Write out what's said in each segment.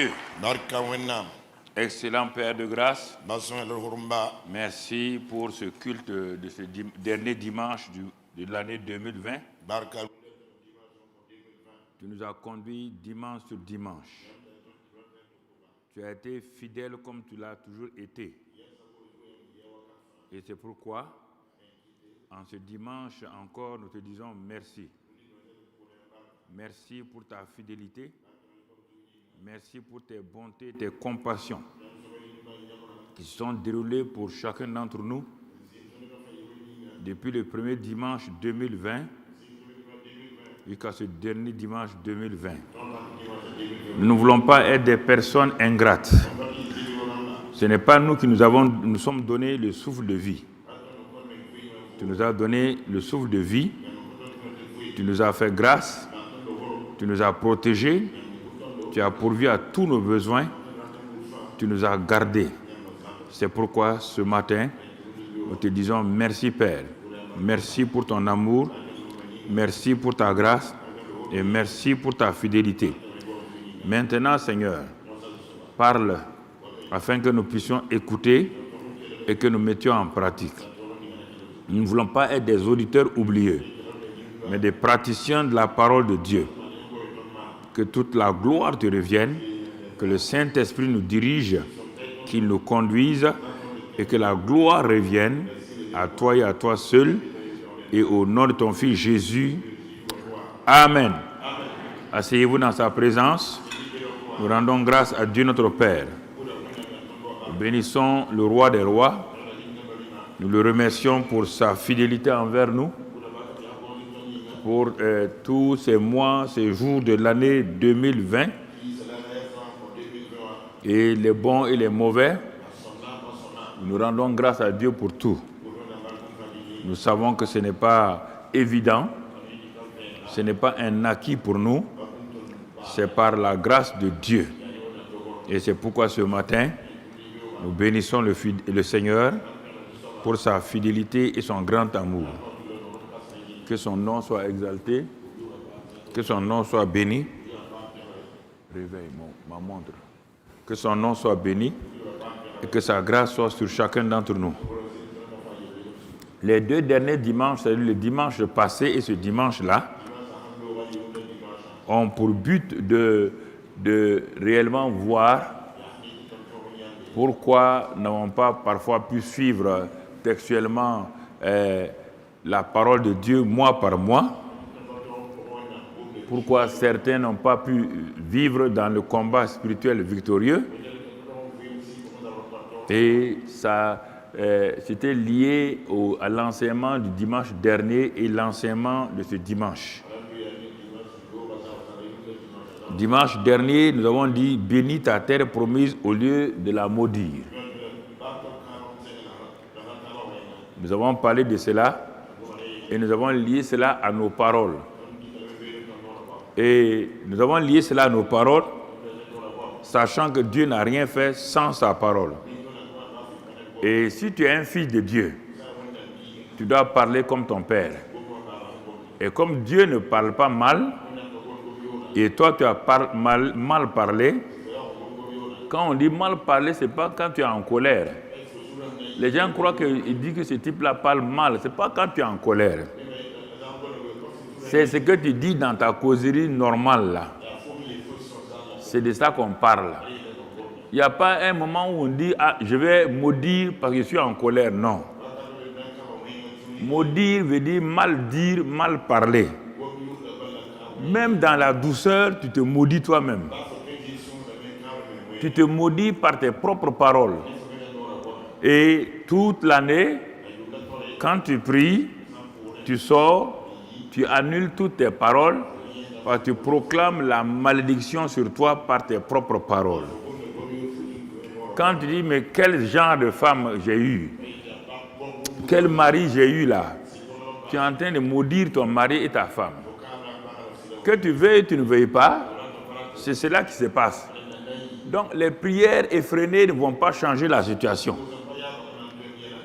Dieu. Excellent Père de grâce, merci pour ce culte de ce dernier dimanche de l'année 2020. Tu nous as conduits dimanche sur dimanche. Tu as été fidèle comme tu l'as toujours été. Et c'est pourquoi, en ce dimanche encore, nous te disons merci. Merci pour ta fidélité. Merci pour tes bontés, tes compassions qui se sont déroulées pour chacun d'entre nous depuis le premier dimanche 2020 jusqu'à ce dernier dimanche 2020. Nous ne voulons pas être des personnes ingrates. Ce n'est pas nous qui nous sommes donné le souffle de vie. Tu nous as donné le souffle de vie. Tu nous as fait grâce. Tu nous as protégés. Tu as pourvu à tous nos besoins. Tu nous as gardés. C'est pourquoi ce matin, nous te disons merci Père. Merci pour ton amour. Merci pour ta grâce. Et merci pour ta fidélité. Maintenant, Seigneur, parle afin que nous puissions écouter et que nous mettions en pratique. Nous ne voulons pas être des auditeurs oublieux, mais des praticiens de la parole de Dieu. Que toute la gloire te revienne, que le Saint-Esprit nous dirige, qu'il nous conduise et que la gloire revienne à toi et à toi seul et au nom de ton Fils Jésus. Amen. Asseyez-vous dans sa présence. Nous rendons grâce à Dieu notre Père. Nous bénissons le Roi des Rois. Nous le remercions pour sa fidélité envers nous. Pour tous ces mois, ces jours de l'année 2020, et les bons et les mauvais, nous rendons grâce à Dieu pour tout. Nous savons que ce n'est pas évident, ce n'est pas un acquis pour nous, c'est par la grâce de Dieu. Et c'est pourquoi ce matin, nous bénissons le Seigneur pour sa fidélité et son grand amour. Que son nom soit exalté, que son nom soit béni. Réveille ma montre. Que son nom soit béni et que sa grâce soit sur chacun d'entre nous. Les deux derniers dimanches, c'est-à-dire le dimanche passé et ce dimanche-là, ont pour but de réellement voir pourquoi nous n'avons pas parfois pu suivre textuellement la parole de Dieu mois par mois. Pourquoi certains n'ont pas pu vivre dans le combat spirituel victorieux. Et ça, c'était lié à l'enseignement du dimanche dernier et l'enseignement de ce dimanche. Dimanche dernier, nous avons dit « Bénis ta terre promise au lieu de la maudire ». Nous avons parlé de cela. Et nous avons lié cela à nos paroles. Et nous avons lié cela à nos paroles, sachant que Dieu n'a rien fait sans sa parole. Et si tu es un fils de Dieu, tu dois parler comme ton Père. Et comme Dieu ne parle pas mal, et toi tu as mal parlé, quand on dit mal parler, ce n'est pas quand tu es en colère. Les gens croient qu'il dit que ce type-là parle mal. Ce n'est pas quand tu es en colère. C'est ce que tu dis dans ta causerie normale, là. C'est de ça qu'on parle. Il n'y a pas un moment où on dit « Ah, je vais maudire parce que je suis en colère ». Non. Maudire veut dire, mal parler. Même dans la douceur, tu te maudis toi-même. Tu te maudis par tes propres paroles. Et toute l'année, quand tu pries, tu sors, tu annules toutes tes paroles, parce que tu proclames la malédiction sur toi par tes propres paroles. Quand tu dis, mais quel genre de femme j'ai eu, quel mari j'ai eu là, tu es en train de maudire ton mari et ta femme. Que tu veuilles, tu ne veuilles pas, c'est cela qui se passe. Donc les prières effrénées ne vont pas changer la situation.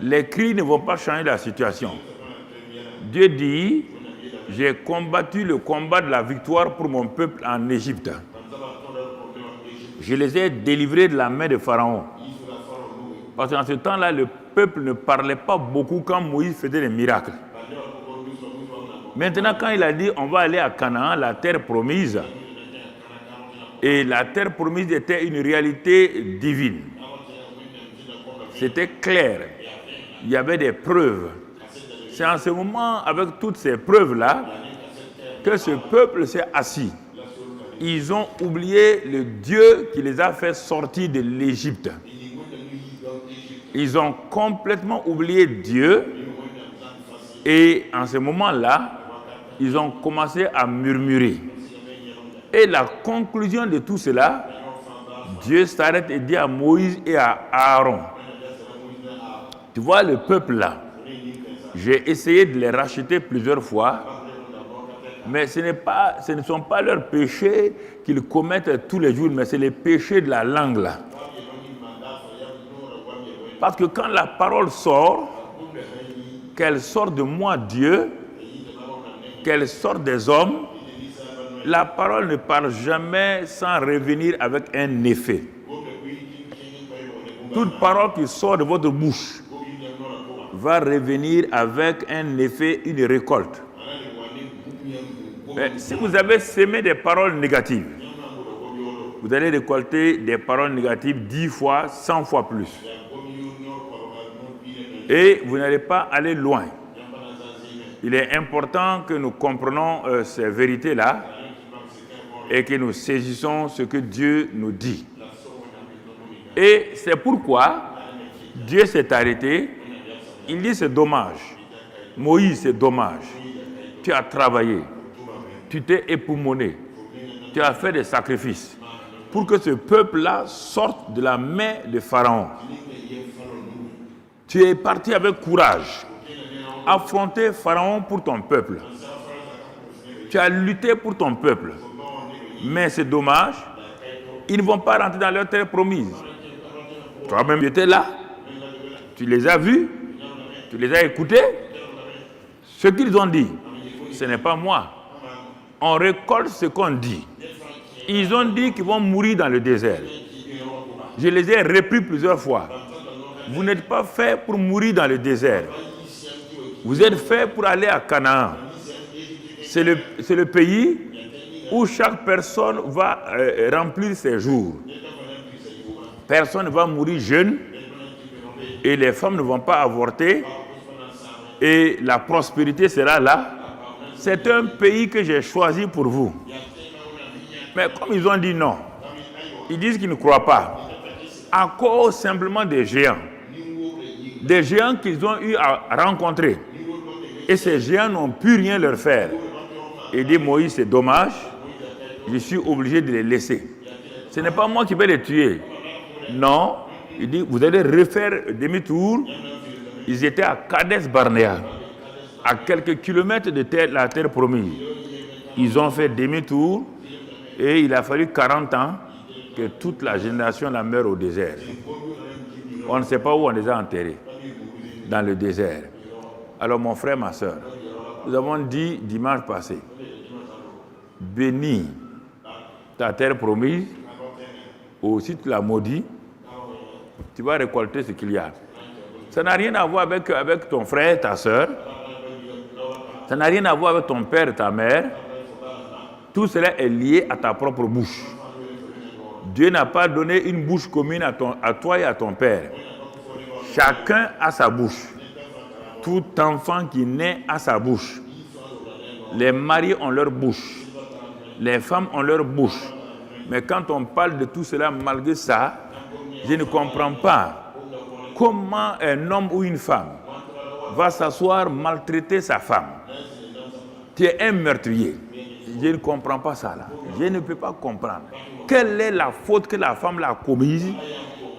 Les cris ne vont pas changer la situation. Dieu dit, j'ai combattu le combat de la victoire pour mon peuple en Égypte. Je les ai délivrés de la main de Pharaon. Parce que dans ce temps-là, le peuple ne parlait pas beaucoup quand Moïse faisait des miracles. Maintenant, quand il a dit on va aller à Canaan, la terre promise, et la terre promise était une réalité divine. C'était clair. Il y avait des preuves. C'est en ce moment, avec toutes ces preuves-là, que ce peuple s'est assis. Ils ont oublié le Dieu qui les a fait sortir de l'Égypte. Ils ont complètement oublié Dieu. Et en ce moment-là, ils ont commencé à murmurer. Et la conclusion de tout cela, Dieu s'arrête et dit à Moïse et à Aaron, tu vois le peuple là, j'ai essayé de les racheter plusieurs fois, mais ce ne sont pas leurs péchés qu'ils commettent tous les jours, mais c'est les péchés de la langue là. Parce que quand la parole sort, qu'elle sort de moi Dieu, qu'elle sort des hommes, la parole ne parle jamais sans revenir avec un effet. Toute parole qui sort de votre bouche va revenir avec un effet, une récolte. Mais si vous avez semé des paroles négatives, vous allez récolter des paroles négatives 10 fois, 100 fois plus. Et vous n'allez pas aller loin. Il est important que nous comprenions ces vérités-là et que nous saisissons ce que Dieu nous dit. Et c'est pourquoi Dieu s'est arrêté. Il dit c'est dommage. Moïse, c'est dommage. Tu as travaillé. Tu t'es époumoné. Tu as fait des sacrifices pour que ce peuple-là sorte de la main de Pharaon. Tu es parti avec courage. Affronter Pharaon pour ton peuple. Tu as lutté pour ton peuple. Mais c'est dommage, ils ne vont pas rentrer dans leur terre promise. Toi-même, tu étais là. Tu les as vus. Tu les as écoutés. Ce qu'ils ont dit, ce n'est pas moi. On récolte ce qu'on dit. Ils ont dit qu'ils vont mourir dans le désert. Je les ai repris plusieurs fois. Vous n'êtes pas faits pour mourir dans le désert. Vous êtes faits pour aller à Canaan. C'est le pays où chaque personne va remplir ses jours. Personne ne va mourir jeune et les femmes ne vont pas avorter et la prospérité sera là. C'est un pays que j'ai choisi pour vous. Mais comme ils ont dit non, ils disent qu'ils ne croient pas, à cause simplement des géants qu'ils ont eu à rencontrer. Et ces géants n'ont pu rien leur faire. Et dit Moïse, c'est dommage, je suis obligé de les laisser. Ce n'est pas moi qui vais les tuer. Non, il dit, vous allez refaire demi-tour. Ils étaient à Kades Barnea, à quelques kilomètres de la terre promise. Ils ont fait demi-tour et il a fallu 40 ans que toute la génération la meure au désert. On ne sait pas où on les a enterrés, dans le désert. Alors mon frère, ma soeur, nous avons dit dimanche passé, bénis ta terre promise, aussi tu la maudis, tu vas récolter ce qu'il y a. Ça n'a rien à voir avec ton frère, ta soeur, ça n'a rien à voir avec ton père et ta mère. Tout cela est lié à ta propre bouche. Dieu n'a pas donné une bouche commune à toi et à ton père. Chacun a sa bouche. Tout enfant qui naît a sa bouche. Les mariés ont leur bouche. Les femmes ont leur bouche. Mais quand on parle de tout cela, malgré ça, je ne comprends pas comment un homme ou une femme va s'asseoir maltraiter sa femme. Tu es un meurtrier. Je ne comprends pas ça là. Je ne peux pas comprendre. Quelle est la faute que la femme l'a commise,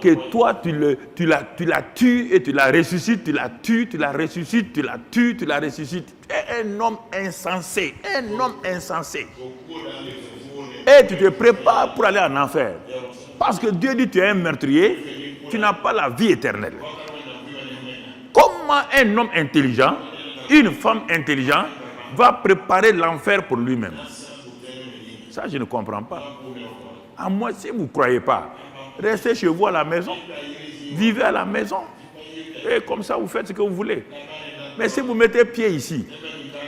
que toi tu la tues et tu la ressuscites, tu la tues, tu la ressuscites, tu la tues, tu la ressuscites. Tu es un homme insensé, un homme insensé. Et tu te prépares pour aller en enfer. Parce que Dieu dit tu es un meurtrier, tu n'as pas la vie éternelle. Comment un homme intelligent, une femme intelligente, va préparer l'enfer pour lui-même? Ça, je ne comprends pas. À moi, si vous ne croyez pas, restez chez vous à la maison. Vivez à la maison. Et comme ça, vous faites ce que vous voulez. Mais si vous mettez pied ici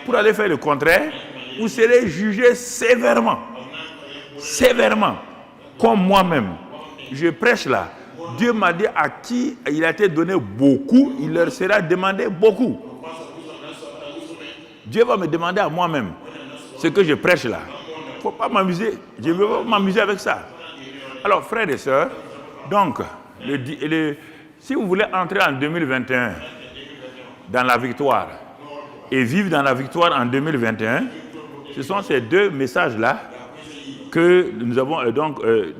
pour aller faire le contraire, vous serez jugé sévèrement. Sévèrement. Comme moi-même. Je prêche là. Dieu m'a dit à qui il a été donné beaucoup, il leur sera demandé beaucoup. Dieu va me demander à moi-même ce que je prêche là. Il ne faut pas m'amuser. Je ne veux pas m'amuser avec ça. Alors, frères et sœurs, donc, si vous voulez entrer en 2021 dans la victoire et vivre dans la victoire en 2021, ce sont ces deux messages-là que nous avons,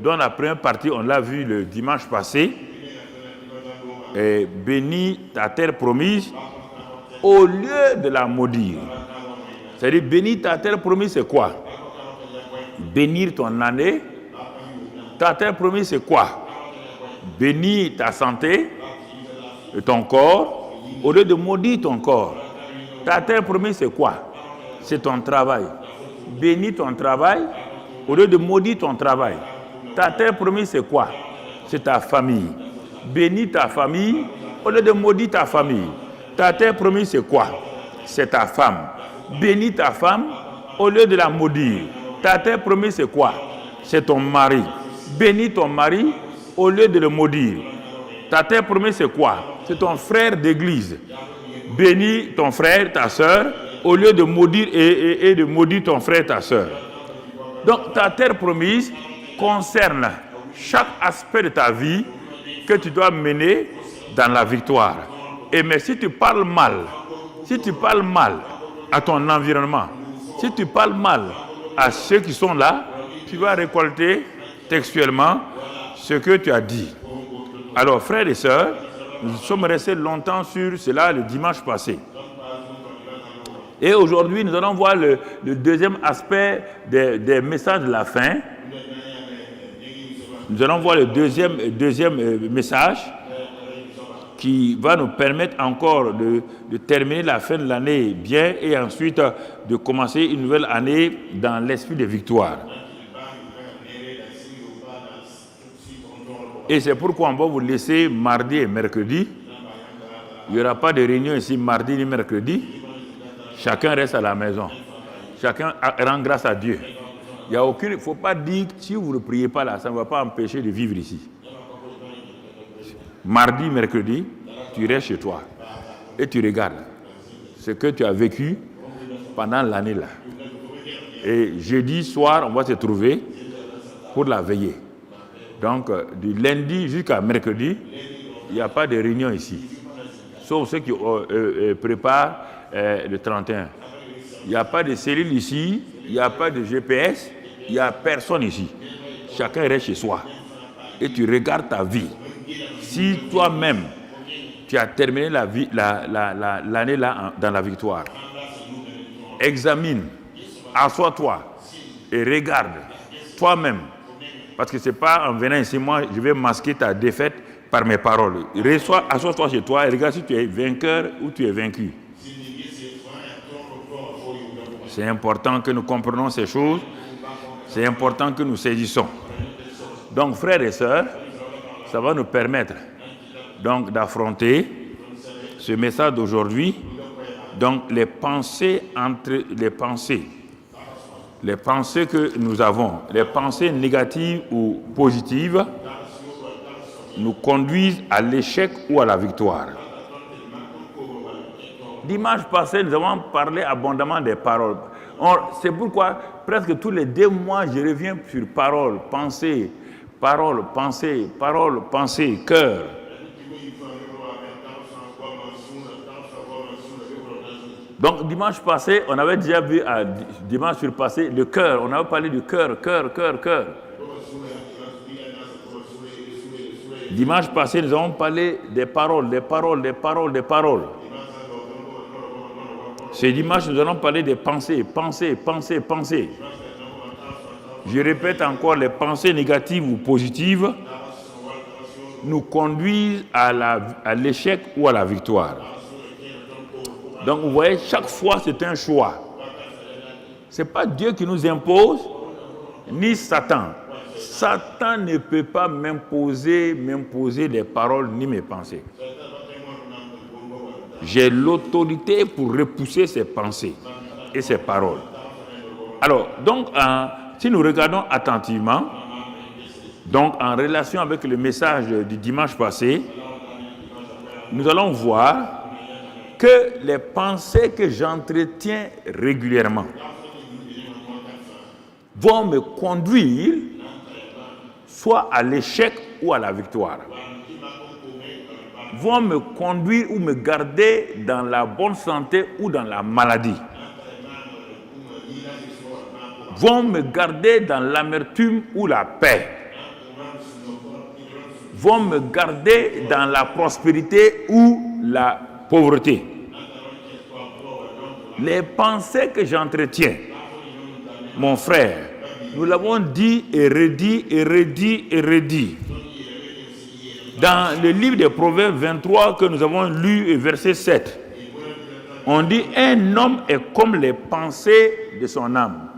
dans la première partie, on l'a vu le dimanche passé. Bénis ta terre promise au lieu de la maudire. C'est-à-dire, bénis ta terre promise, c'est quoi? Bénir ton année. Ta terre promise, c'est quoi? Bénir ta santé et ton corps au lieu de maudire ton corps. Ta terre promise, c'est quoi? C'est ton travail. Bénis ton travail au lieu de maudire ton travail. Ta terre promise, c'est quoi? C'est ta famille. Bénis ta famille au lieu de maudire ta famille. Ta terre promise, c'est quoi? C'est ta femme. Bénis ta femme au lieu de la maudire. Ta terre promise, c'est quoi? C'est ton mari. Bénis ton mari au lieu de le maudire. Ta terre promise, c'est quoi? C'est ton frère d'église. Bénis ton frère, ta soeur, au lieu de maudire et de maudire ton frère, ta soeur. Donc, ta terre promise concerne chaque aspect de ta vie que tu dois mener dans la victoire. Et mais si tu parles mal à ton environnement, si tu parles mal à ceux qui sont là, tu vas récolter textuellement ce que tu as dit. Alors, frères et sœurs, nous sommes restés longtemps sur cela le dimanche passé. Et aujourd'hui, nous allons voir le deuxième aspect des messages de la fin. Nous allons voir le deuxième message qui va nous permettre encore de terminer la fin de l'année bien et ensuite de commencer une nouvelle année dans l'esprit de victoire. Et c'est pourquoi on va vous laisser mardi et mercredi. Il n'y aura pas de réunion ici mardi ni mercredi. Chacun reste à la maison. Chacun rend grâce à Dieu. Il ne faut pas dire que si vous ne priez pas là, ça ne va pas empêcher de vivre ici. Mardi, mercredi, tu restes chez toi et tu regardes ce que tu as vécu pendant l'année là. Et jeudi soir, on va se trouver pour la veillée. Donc, du lundi jusqu'à mercredi, il n'y a pas de réunion ici. Sauf ceux qui préparent le 31. Il n'y a pas de cellule ici, il n'y a pas de GPS, il n'y a personne ici. Chacun reste chez soi. Et tu regardes ta vie. Si toi-même, tu as terminé l'année là dans la victoire, examine, assois-toi et regarde toi-même. Parce que ce n'est pas en venant ici, moi, je vais masquer ta défaite par mes paroles. Assois-toi chez toi et regarde si tu es vainqueur ou tu es vaincu. C'est important que nous comprenions ces choses. C'est important que nous saisissons. Donc, frères et sœurs, ça va nous permettre donc d'affronter ce message d'aujourd'hui. Donc, les pensées que nous avons, les pensées négatives ou positives, nous conduisent à l'échec ou à la victoire. Dimanche passé, nous avons parlé abondamment des paroles. C'est pourquoi presque tous les 2 mois, je reviens sur parole, pensée, cœur. Donc, dimanche passé, on avait déjà vu, dimanche surpassé, le cœur. On avait parlé du cœur. Dimanche passé, nous avons parlé des paroles. Ce dimanche, nous allons parler des pensées. Je répète encore, les pensées négatives ou positives nous conduisent à l'échec ou à la victoire. Donc, vous voyez, chaque fois, c'est un choix. Ce n'est pas Dieu qui nous impose, ni Satan. Satan ne peut pas m'imposer des paroles ni mes pensées. J'ai l'autorité pour repousser ces pensées et ces paroles. Alors, donc, si nous regardons attentivement, donc en relation avec le message du dimanche passé, nous allons voir que les pensées que j'entretiens régulièrement vont me conduire soit à l'échec ou à la victoire. Vont me conduire ou me garder dans la bonne santé ou dans la maladie. Vont me garder dans l'amertume ou la paix. Vont me garder dans la prospérité ou la pauvreté. Les pensées que j'entretiens, mon frère, nous l'avons dit et redit et redit et redit. Dans le livre des Proverbes 23 que nous avons lu, verset 7, on dit « Un homme est comme les pensées de son âme.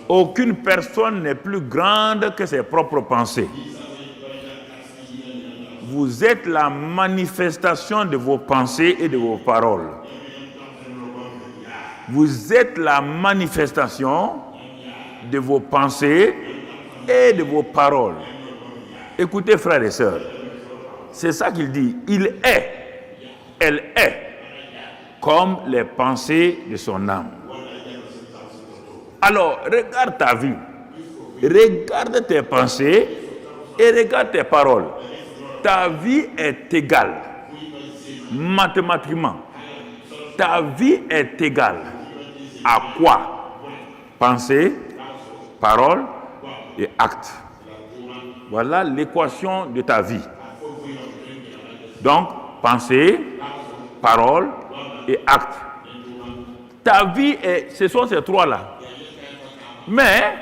Aucune personne n'est plus grande que ses propres pensées. » Vous êtes la manifestation de vos pensées et de vos paroles. Vous êtes la manifestation de vos pensées et de vos paroles. Écoutez, frères et sœurs, c'est ça qu'il dit. Il est, elle est, comme les pensées de son âme. Alors, regarde ta vie, regarde tes pensées et regarde tes paroles. Ta vie est égale, mathématiquement. Ta vie est égale à quoi? Pensée, parole et acte. Voilà l'équation de ta vie. Donc, pensée, parole et acte. Ta vie, ce sont ces trois-là. Mais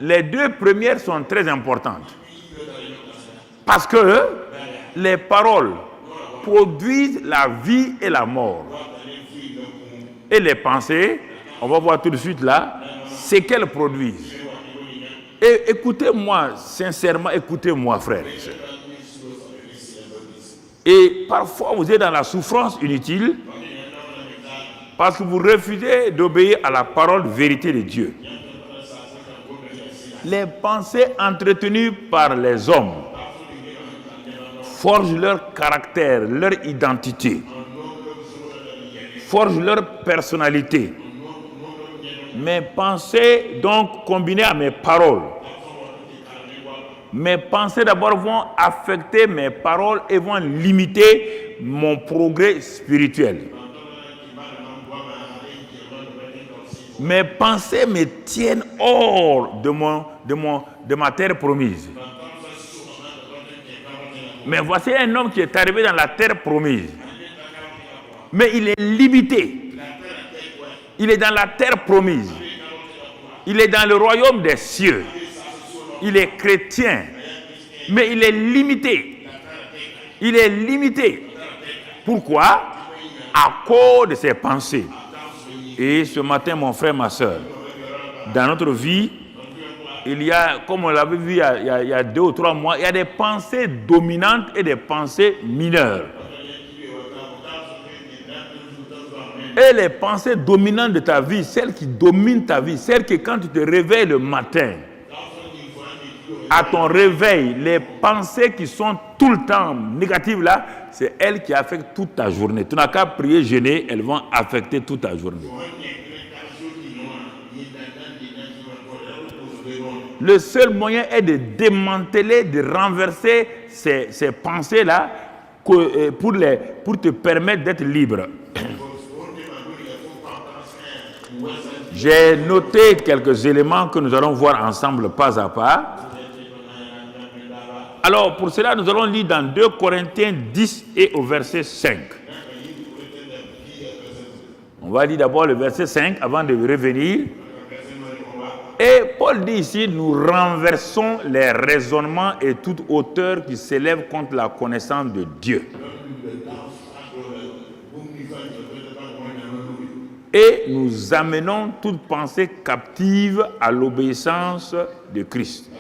les deux premières sont très importantes. Parce que les paroles produisent la vie et la mort. Et les pensées, on va voir tout de suite là, c'est qu'elles produisent. Et écoutez-moi, sincèrement, écoutez-moi, frères et sœurs. Et parfois, vous êtes dans la souffrance inutile parce que vous refusez d'obéir à la parole vérité de Dieu. Les pensées entretenues par les hommes forgent leur caractère, leur identité, forgent leur personnalité. Mes pensées, donc, combinées à mes paroles, mes pensées d'abord vont affecter mes paroles et vont limiter mon progrès spirituel. Mes pensées me tiennent hors de ma terre promise. Mais voici un homme qui est arrivé dans la terre promise. Mais il est limité. Il est dans la terre promise. Il est dans le royaume des cieux. Il est chrétien. Mais il est limité. Il est limité. Pourquoi? À cause de ses pensées. Et ce matin, mon frère, ma soeur, dans notre vie, il y a, comme on l'avait vu il y a 2 ou 3 mois, il y a des pensées dominantes et des pensées mineures. Et les pensées dominantes de ta vie, celles qui dominent ta vie, celles que quand tu te réveilles le matin, à ton réveil, les pensées qui sont tout le temps négatives là, c'est elles qui affectent toute ta journée. Tu n'as qu'à prier, jeûner, elles vont affecter toute ta journée. Le seul moyen est de démanteler, de renverser ces pensées-là pour te permettre d'être libre. J'ai noté quelques éléments que nous allons voir ensemble pas à pas. Alors, pour cela, nous allons lire dans 2 Corinthiens 10 et au verset 5. On va lire d'abord le verset 5 avant de revenir. Et Paul dit ici, nous renversons les raisonnements et toute hauteur qui s'élève contre la connaissance de Dieu. et nous amenons toute pensée captive à l'obéissance de Christ.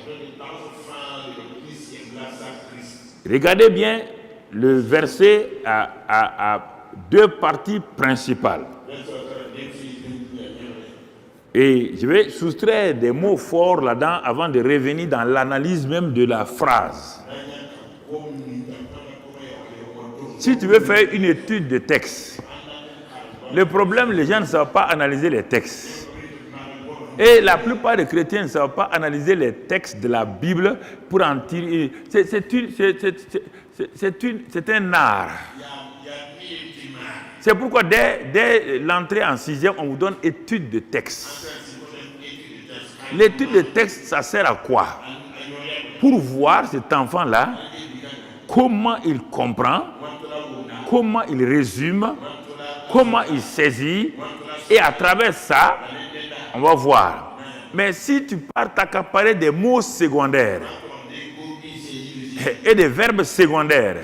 Regardez bien, le verset a deux parties principales. Et je vais soustraire des mots forts là-dedans avant de revenir dans l'analyse même de la phrase. Si tu veux faire une étude de texte, le problème, les gens ne savent pas analyser les textes. Et la plupart des chrétiens ne savent pas analyser les textes de la Bible pour en tirer. C'est un art. C'est pourquoi dès l'entrée en 6e, on vous donne étude de texte. L'étude de texte, ça sert à quoi? Pour voir cet enfant-là, comment il comprend, comment il résume, comment il saisit, et à travers ça, on va voir. Mais si tu pars t'accaparer des mots secondaires et des verbes secondaires,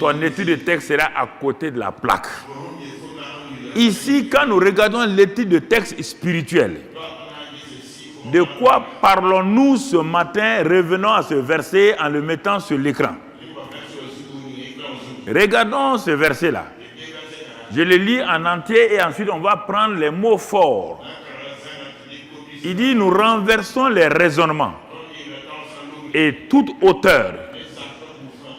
ton étude de texte sera à côté de la plaque. Ici, quand nous regardons l'étude de texte spirituel, de quoi parlons-nous ce matin? Revenons à ce verset en le mettant sur l'écran. Regardons ce verset-là. Je le lis en entier et ensuite on va prendre les mots forts. Il dit, nous renversons les raisonnements et toute hauteur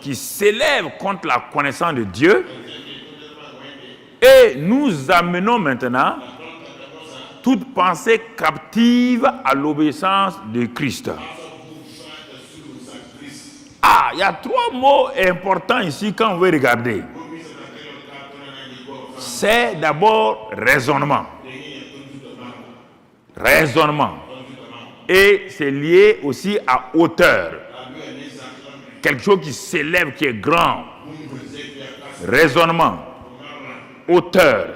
qui s'élève contre la connaissance de Dieu, et nous amenons maintenant toute pensée captive à l'obéissance de Christ. Ah, il y a trois mots importants ici quand vous regardez. C'est d'abord raisonnement. Raisonnement. Et c'est lié aussi à hauteur. Quelque chose qui s'élève, qui est grand. Raisonnement. Hauteur.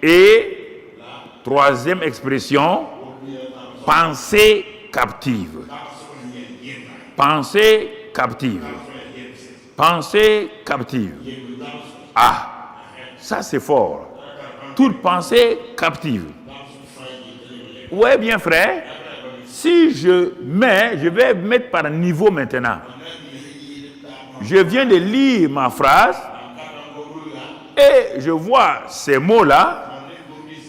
Et troisième expression, pensée captive. Pensée captive. Pensée captive. Ah, ça c'est fort. Toute pensée captive. Ouais, bien frère. Si je vais mettre par niveau maintenant. Je viens de lire ma phrase et je vois ces mots-là.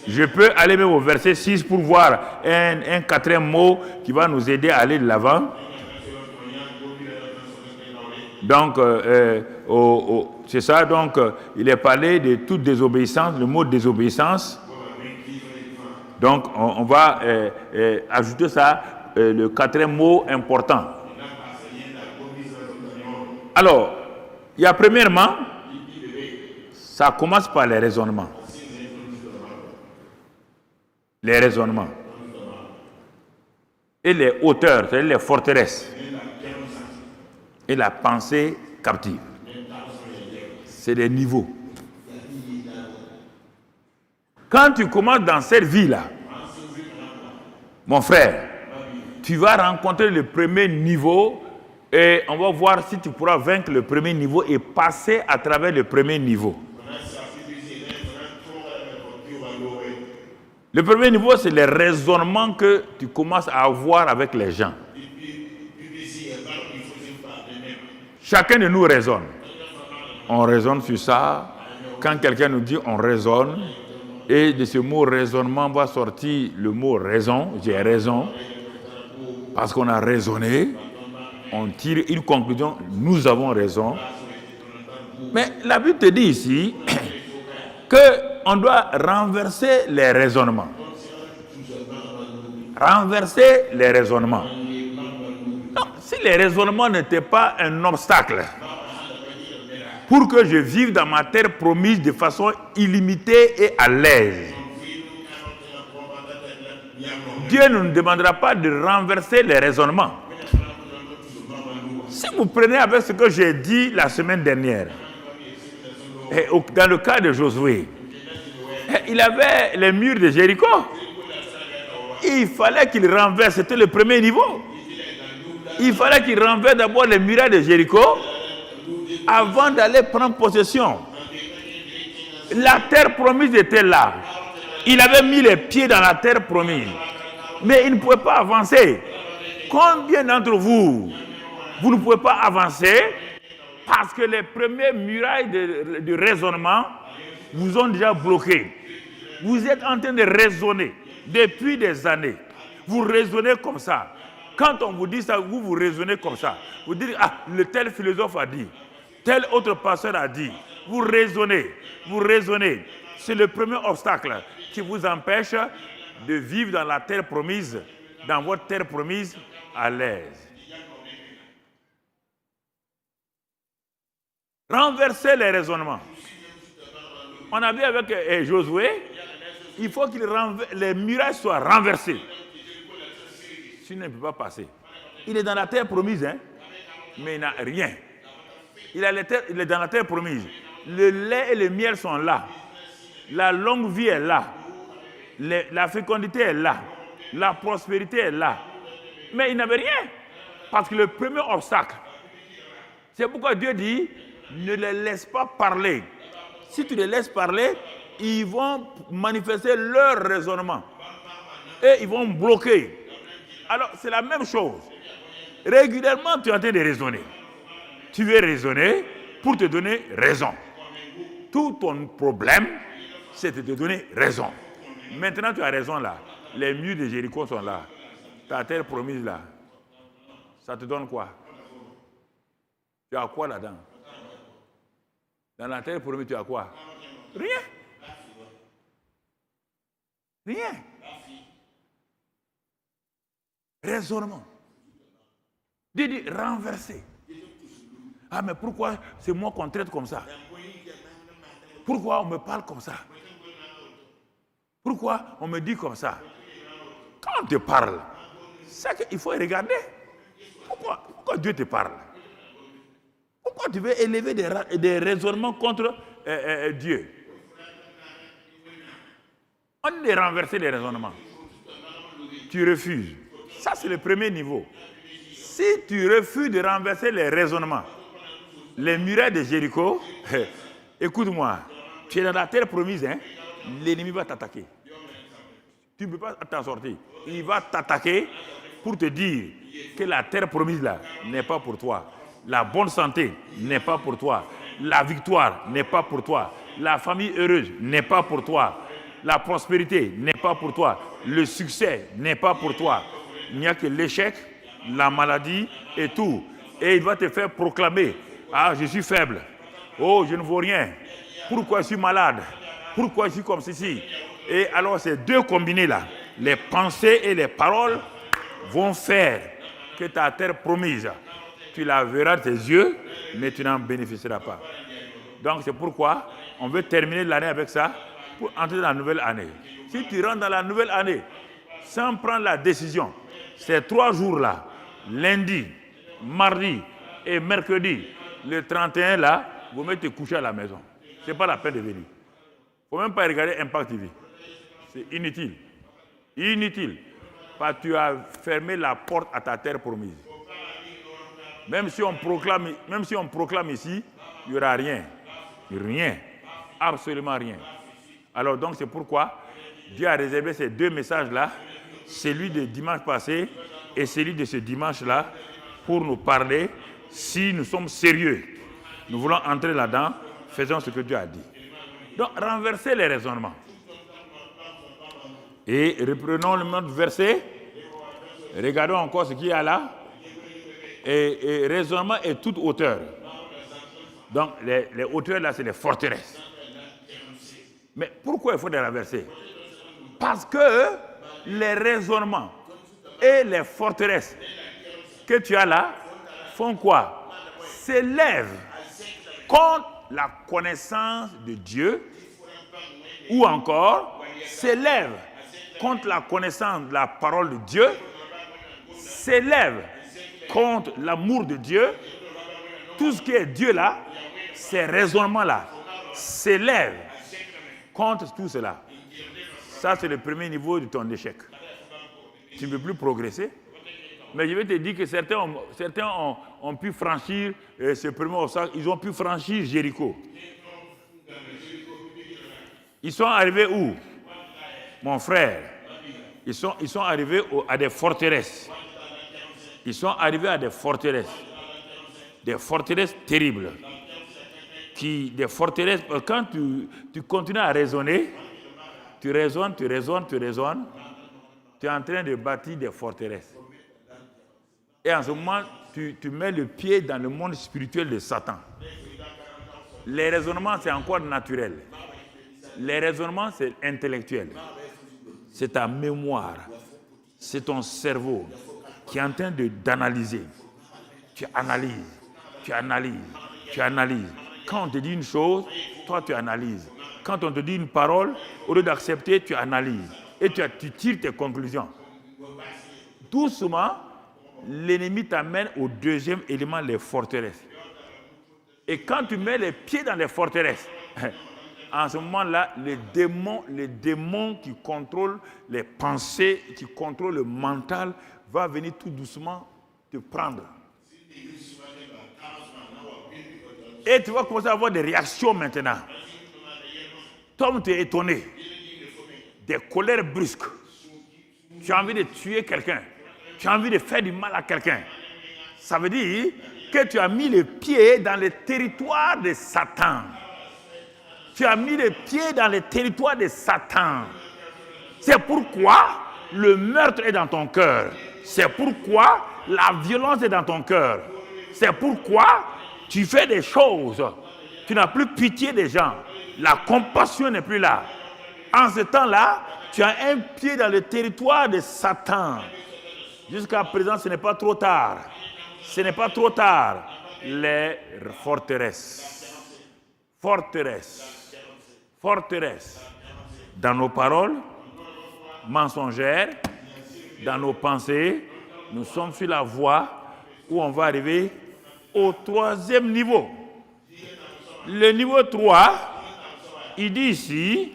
Je peux aller même au verset 6 pour voir un quatrième mot qui va nous aider à aller de l'avant. Donc, c'est ça. Donc, il est parlé de toute désobéissance, le mot désobéissance. Donc, on va ajouter ça, le quatrième mot important. Alors, il y a premièrement, ça commence par les raisonnements. Les raisonnements. Et les hauteurs, c'est-à-dire les forteresses. Et la pensée captive. C'est des niveaux. Quand tu commences dans cette vie-là, mon frère, tu vas rencontrer le premier niveau et on va voir si tu pourras vaincre le premier niveau et passer à travers le premier niveau. Le premier niveau, c'est les raisonnements que tu commences à avoir avec les gens. Chacun de nous raisonne. On raisonne sur ça. Quand quelqu'un nous dit on raisonne, et de ce mot raisonnement va sortir le mot raison. J'ai raison. Parce qu'on a raisonné. On tire une conclusion. Nous avons raison. Mais la Bible te dit ici qu'on doit renverser les raisonnements. Renverser les raisonnements. Non, si les raisonnements n'étaient pas un obstacle pour que je vive dans ma terre promise de façon illimitée et à l'aise, Dieu ne nous demandera pas de renverser les raisonnements. Si vous prenez avec ce que j'ai dit la semaine dernière, et dans le cas de Josué, il avait les murs de Jéricho. Il fallait qu'il renverse, c'était le premier niveau. Il fallait qu'il renverse d'abord les murailles de Jéricho avant d'aller prendre possession. La terre promise était là. Il avait mis les pieds dans la terre promise. Mais il ne pouvait pas avancer. Combien d'entre vous, vous ne pouvez pas avancer parce que les premières murailles de raisonnement vous ont déjà bloqué. Vous êtes en train de raisonner depuis des années. Vous raisonnez comme ça. Quand on vous dit ça, vous raisonnez comme ça. Vous dites, ah, le tel philosophe a dit, tel autre pasteur a dit. Vous raisonnez, vous raisonnez. C'est le premier obstacle qui vous empêche de vivre dans la terre promise, dans votre terre promise, à l'aise. Renverser les raisonnements. On a vu avec Josué, il faut que les murailles soient renversées. Sinon, il ne peut pas passer. Il est dans la terre promise, hein, mais il n'a rien. Il est dans la terre promise. Le lait et le miel sont là. La longue vie est là. La fécondité est là. La prospérité est là. Mais il n'avait rien. Parce que le premier obstacle, c'est pourquoi Dieu dit, ne les laisse pas parler. Si tu les laisses parler, ils vont manifester leur raisonnement. Et ils vont bloquer. Alors, c'est la même chose. Régulièrement, tu es en train de raisonner. Tu veux raisonner pour te donner raison. Tout ton problème, c'est de te donner raison. Maintenant, tu as raison là. Les murs de Jéricho sont là. Ta terre promise là. Ça te donne quoi? Tu as quoi là-dedans? Dans la terre promise, tu as quoi? Rien. Rien. Raisonnement. Dit renverser. Ah, mais pourquoi c'est moi qu'on traite comme ça? Pourquoi on me parle comme ça? Pourquoi on me dit comme ça? Quand on te parle, c'est qu'il faut regarder. Pourquoi Dieu te parle? Pourquoi tu veux élever des raisonnements contre Dieu? On est renversé les raisonnements. Tu refuses. Ça, c'est le premier niveau. Si tu refuses de renverser les raisonnements, les murailles de Jéricho, écoute-moi, tu es dans la terre promise, hein, l'ennemi va t'attaquer. Tu ne peux pas t'en sortir. Il va t'attaquer pour te dire que la terre promise là n'est pas pour toi. La bonne santé n'est pas pour toi. La victoire n'est pas pour toi. La famille heureuse n'est pas pour toi. La prospérité n'est pas pour toi. Le succès n'est pas pour toi. Il n'y a que l'échec, la maladie et tout. Et il va te faire proclamer, ah, je suis faible. Oh, je ne vaux rien. Pourquoi je suis malade? Pourquoi je suis comme ceci? Et alors ces deux combinés là, les pensées et les paroles vont faire que ta terre promise, tu la verras de tes yeux, mais tu n'en bénéficieras pas. Donc c'est pourquoi on veut terminer l'année avec ça pour entrer dans la nouvelle année. Si tu rentres dans la nouvelle année sans prendre la décision, ces 3 jours-là, lundi, mardi et mercredi, le 31 là, vous mettez coucher à la maison. Ce n'est pas la peine de venir. Il ne faut même pas regarder Impact TV. C'est inutile. Inutile. Parce que tu as fermé la porte à ta terre promise. Même si on proclame ici, il n'y aura rien. Rien. Absolument rien. Alors donc c'est pourquoi Dieu a réservé ces 2 messages-là, celui de dimanche passé et celui de ce dimanche-là, pour nous parler. Si nous sommes sérieux, nous voulons entrer là-dedans, faisons ce que Dieu a dit. Donc renverser les raisonnements. Et reprenons le même verset. Regardons encore ce qu'il y a là. Et raisonnement est toute hauteur. Donc les hauteurs là, c'est les forteresses. Mais pourquoi il faut les renverser? Parce que les raisonnements et les forteresses que tu as là font quoi? S'élèvent contre la connaissance de Dieu, ou encore s'élèvent contre la connaissance de la parole de Dieu, s'élèvent contre l'amour de Dieu. Tout ce qui est Dieu là, ces raisonnements-là, s'élèvent contre tout cela. Ça, c'est le premier niveau de ton échec. Tu ne peux plus progresser. Mais je vais te dire que certains ont pu franchir ce premier obstacle. Ils ont pu franchir Jéricho. Ils sont arrivés où? Mon frère, ils sont arrivés à des forteresses. Ils sont arrivés à des forteresses terribles. Des forteresses, quand tu continues à raisonner, tu raisonnes, tu es en train de bâtir des forteresses. Et en ce moment, tu mets le pied dans le monde spirituel de Satan. Les raisonnements, c'est encore naturel. Les raisonnements, c'est intellectuel. C'est ta mémoire. C'est ton cerveau qui est en train d'analyser. Tu analyses. Quand on te dit une chose, toi tu analyses. Quand on te dit une parole, au lieu d'accepter, tu analyses. Et tu tires tes conclusions. Doucement, l'ennemi t'amène au deuxième élément, les forteresses. Et quand tu mets les pieds dans les forteresses, en ce moment-là, les démons qui contrôlent les pensées, qui contrôlent le mental, vont venir tout doucement te prendre. Et tu vas commencer à avoir des réactions maintenant. Toi, tu es étonné. Des colères brusques. Tu as envie de tuer quelqu'un. Tu as envie de faire du mal à quelqu'un. Ça veut dire que tu as mis les pieds dans le territoire de Satan. Tu as mis les pieds dans le territoire de Satan. C'est pourquoi le meurtre est dans ton cœur. C'est pourquoi la violence est dans ton cœur. C'est pourquoi tu fais des choses. Tu n'as plus pitié des gens. La compassion n'est plus là. En ce temps-là, tu as un pied dans le territoire de Satan. Jusqu'à présent, ce n'est pas trop tard. Ce n'est pas trop tard. Les forteresses. Dans nos paroles mensongères, dans nos pensées, nous sommes sur la voie où on va arriver au troisième niveau. Le niveau 3, il dit ici,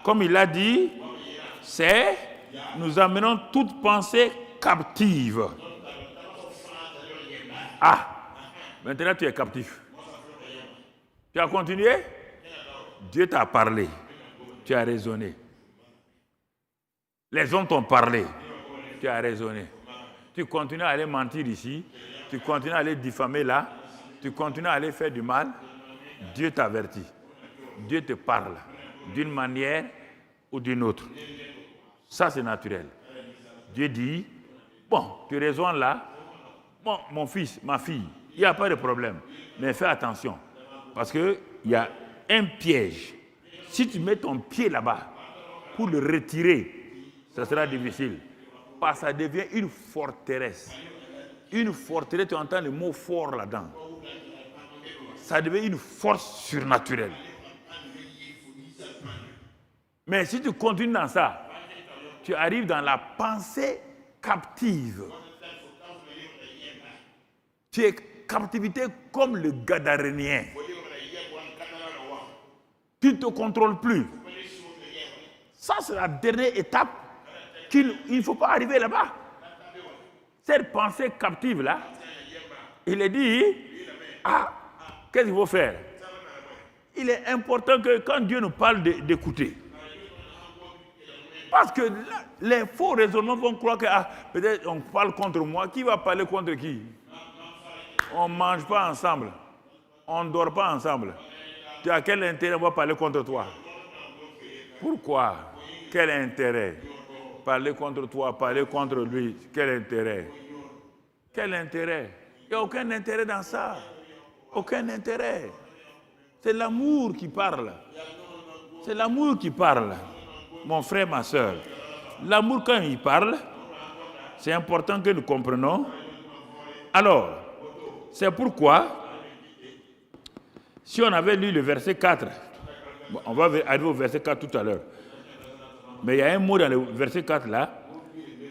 comme il l'a dit, c'est nous amenons toute pensée captive. Ah, maintenant tu es captif. Tu as continué? Dieu t'a parlé. Tu as raisonné. Les hommes t'ont parlé. Tu as raisonné. Tu continues à aller mentir ici. Tu continues à aller diffamer là. Tu continues à aller faire du mal. Dieu t'avertit. Dieu te parle d'une manière ou d'une autre. Ça, c'est naturel. Dieu dit, bon, tu raisonnes là. Bon, mon fils, ma fille, il n'y a pas de problème. Mais fais attention. Parce qu'il y a un piège. Si tu mets ton pied là-bas pour le retirer, ça sera difficile. Parce que ça devient une forteresse. Une forteresse, tu entends le mot fort là-dedans. Ça devient une force surnaturelle. Mais si tu continues dans ça, tu arrives dans la pensée captive. Tu es captivité comme le Gadarénien. Tu ne te contrôles plus. Ça, c'est la dernière étape qu'il ne faut pas arriver là-bas. Cette pensée captive-là, il est dit, qu'est-ce qu'il faut faire? Il est important que quand Dieu nous parle d'écouter. Parce que là, les faux raisonnements vont croire que peut-être on parle contre moi. Qui va parler contre qui? On ne mange pas ensemble. On ne dort pas ensemble. Tu as quel intérêt on va parler contre toi? Pourquoi? Quel intérêt? Parler contre toi, parler contre lui. Quel intérêt? Quel intérêt? Il n'y a aucun intérêt dans ça. Aucun intérêt. C'est l'amour qui parle. C'est l'amour qui parle. Mon frère, ma soeur. L'amour, quand il parle, c'est important que nous comprenions. Alors, c'est pourquoi, si on avait lu le verset 4, on va arriver au verset 4 tout à l'heure. Mais il y a un mot dans le verset 4 là,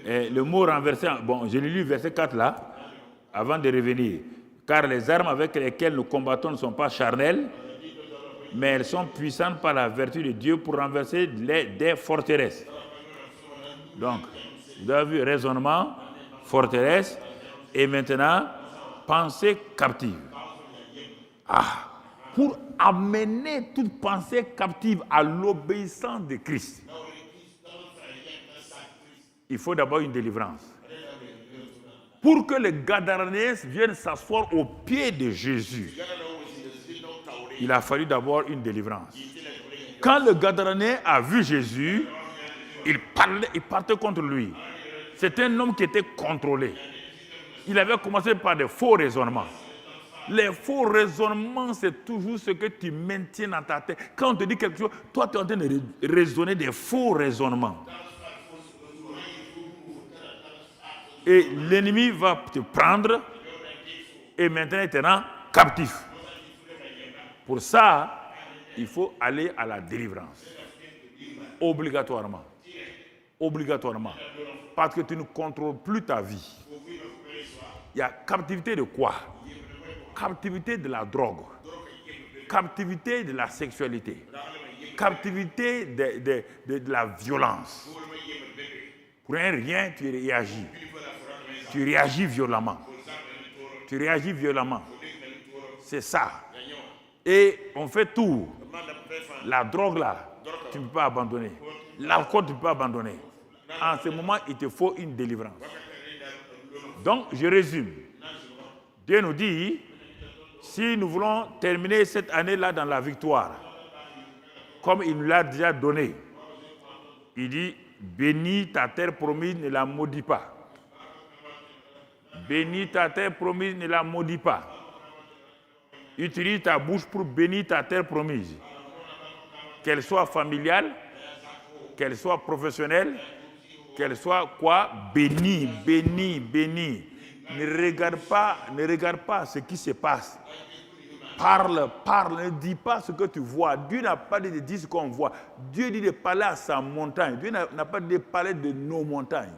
et le mot renversé, bon, je l'ai lu le verset 4 là, avant de revenir. Car les armes avec lesquelles nous combattons ne sont pas charnelles, mais elles sont puissantes par la vertu de Dieu pour renverser des forteresses. Donc, vous avez vu raisonnement, forteresse, et maintenant, pensée captive. Pour amener toute pensée captive à l'obéissance de Christ. il faut d'abord une délivrance. Pour que les Gadaréens viennent s'asseoir aux pieds de Jésus, il a fallu d'abord une délivrance. Quand le Gadaréen a vu Jésus, il partait contre lui. C'était un homme qui était contrôlé. Il avait commencé par des faux raisonnements. Les faux raisonnements, c'est toujours ce que tu maintiens dans ta tête. Quand on te dit quelque chose, toi, tu es en train de raisonner des faux raisonnements. Et l'ennemi va te prendre et maintenant il te rend captif. Pour ça, il faut aller à la délivrance. Obligatoirement. Obligatoirement. Parce que tu ne contrôles plus ta vie. Il y a captivité de quoi? Captivité de la drogue. Captivité de la sexualité. Captivité de la violence. Pour rien, tu réagis. Tu réagis violemment. Tu réagis violemment. C'est ça. Et on fait tout. La drogue là, tu ne peux pas abandonner. L'alcool, tu ne peux pas abandonner. En ce moment, il te faut une délivrance. Donc, je résume. Dieu nous dit, si nous voulons terminer cette année-là dans la victoire, comme il nous l'a déjà donné, il dit, bénis ta terre promise, ne la maudis pas. Bénis ta terre promise, ne la maudis pas. Utilise ta bouche pour bénir ta terre promise. Qu'elle soit familiale, qu'elle soit professionnelle, qu'elle soit quoi? Bénie, bénie, bénie. Ne regarde pas ce qui se passe. Parle, ne dis pas ce que tu vois. Dieu n'a pas dit de dire ce qu'on voit. Dieu dit de parler à sa montagne. Dieu n'a pas dit de parler de nos montagnes.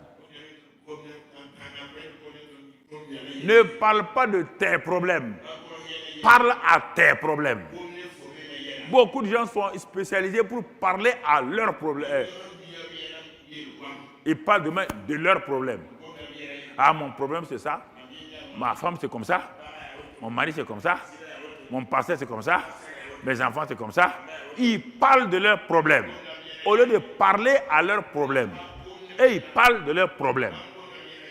Ne parle pas de tes problèmes. Parle à tes problèmes. Beaucoup de gens sont spécialisés pour parler à leurs problèmes. Ils parlent de leurs problèmes. Ah, mon problème c'est ça. Ma femme c'est comme ça. Mon mari c'est comme ça. Mon pasteur c'est comme ça. Mes enfants c'est comme ça. Ils parlent de leurs problèmes. Au lieu de parler à leurs problèmes. Et ils parlent de leurs problèmes.